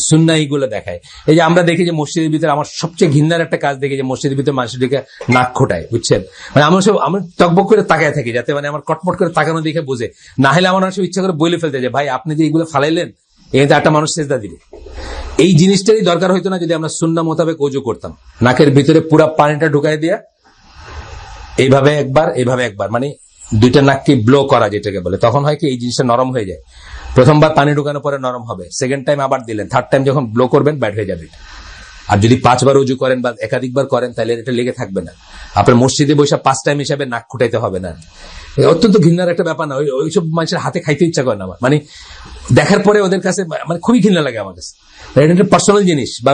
সুন্না এইগুলো দেখায়। এই যে আমরা দেখি যে মসজিদের ভিতরে, আমার সবচেয়ে ঘৃণার একটা কাজ দেখি যে মসজিদের ভিতরে মানুষের দিকে নাক খোটায়, বুঝছেন? মানে আমি টকবক করে তাকায় থাকি, যাতে মানে আমার কটমট করে তাকানো দেখে বোঝে, না হলে আমার সব ইচ্ছা করে বলে ফেলতে যায়, ভাই আপনি যে এইগুলো ফালাইলেন, এখানে একটা মানুষ সেজদা দিবে। এই জিনিসটারই দরকার হইতো না যদি আমরা সুন্নাহ মোতাবেক ওযু করতাম। নাকের ভিতরে পুরা পানিটা ঢুকাই দিয়া এইভাবে একবার, মানে 2টা নাককে ব্লো করা যেটাকে বলে, তখন হয় কি এই জিনিসটা নরম হয়ে যায়। প্রথমবার পানি ঢুকানোর পরে নরম হবে, সেকেন্ড টাইম আবার দিলেন, থার্ড টাইম যখন ব্লো করবেন ব্যাড হয়ে যাবে। আর যদি 5 বার ওযু করেন বা একাধিকবার করেন, তাহলে এটা লেগে থাকবে না। আপনার মসজিদে বসে 5 টাইম হিসাবে নাক খুঁটাইতে হবে না। অত্যন্ত ঘৃণার একটা ব্যাপার না, ওইসব মানুষের হাতে খাইতে ইচ্ছা করে না আমার, মানে দেখার পরে ওদের কাছে মানে খুবই ঘৃণা লাগে আমার কাছে। এটা একটা পার্সোনাল জিনিস বা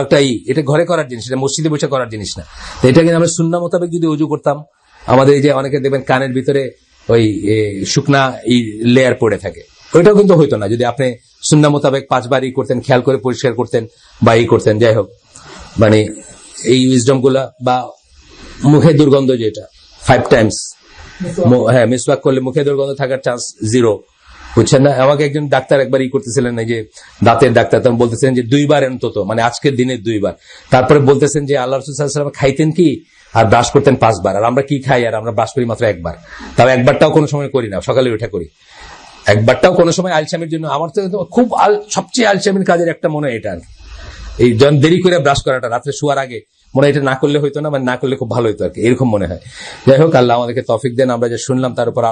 এটা ঘরে করার জিনিস, এটা মসজিদে বসে করার জিনিস না। তো এটাকে আমরা সুন্নাহ মোতাবেক যদি ওযু করতাম, আমাদের এই যে অনেকে দেখবেন কানের ভিতরে ওই শুকনা এই লেয়ার পড়ে থাকে, ওইটাও কিন্তু হইতো না যদি আপনি সুন্নাহ মোতাবেক 5 বার করতেন, খেয়াল করে পরিষ্কার করতেন বা করতেন। যাই হোক, মানে এই উইজডম গুলা, বা মুখে দুর্গন্ধ যেটা 5 টাইমস, হ্যাঁ মিসওয়াক করলে মুখে দুর্গন্ধ থাকার চান্স 0, বুঝছেন না? আমাকে একজন ডাক্তার একবার করতেছিলেন, এই যে দাঁতের ডাক্তার, তখন বলতেছিলেন যে 2 বার অন্তত, মানে আজকের দিনে 2 বার। তারপরে বলতেছেন যে আল্লাহ রাসূল সাল্লাল্লাহু আলাইহি ওয়াসাল্লাম খাইতেন কি আর ব্রাশ করতেন 5 বার, আর আমরা কি খাই আর আমরা ব্রাশ করি মাত্র 1 বার। তাও 1 বারটাও কোনো সময় করি না, সকালে উঠে করি। 1 বারটাও কোনো সময় আলসামির জন্য। আমার তো খুব সবচেয়ে আলসামির কাজের একটা মনে হয় এটা, এই যখন দেরি করে ব্রাশ করাটা রাত্রে শোয়ার আগে, মনে হয় এটা না করলে হইতো না, মানে না করলে খুব ভালো হইতো আর কি, এরকম মনে হয়। যাই হোক, আল্লাহ আমাদেরকে তৌফিক দেন আমরা যা শুনলাম তার উপর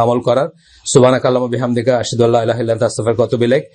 আমল করার। সুবহানাকাল্লাহুম্মা বিহামদিকা আশহাদু আল্লা ইলাহা ইল্লা আনতা আস্তাগফিরুকা ওয়া আতুবু ইলাইক।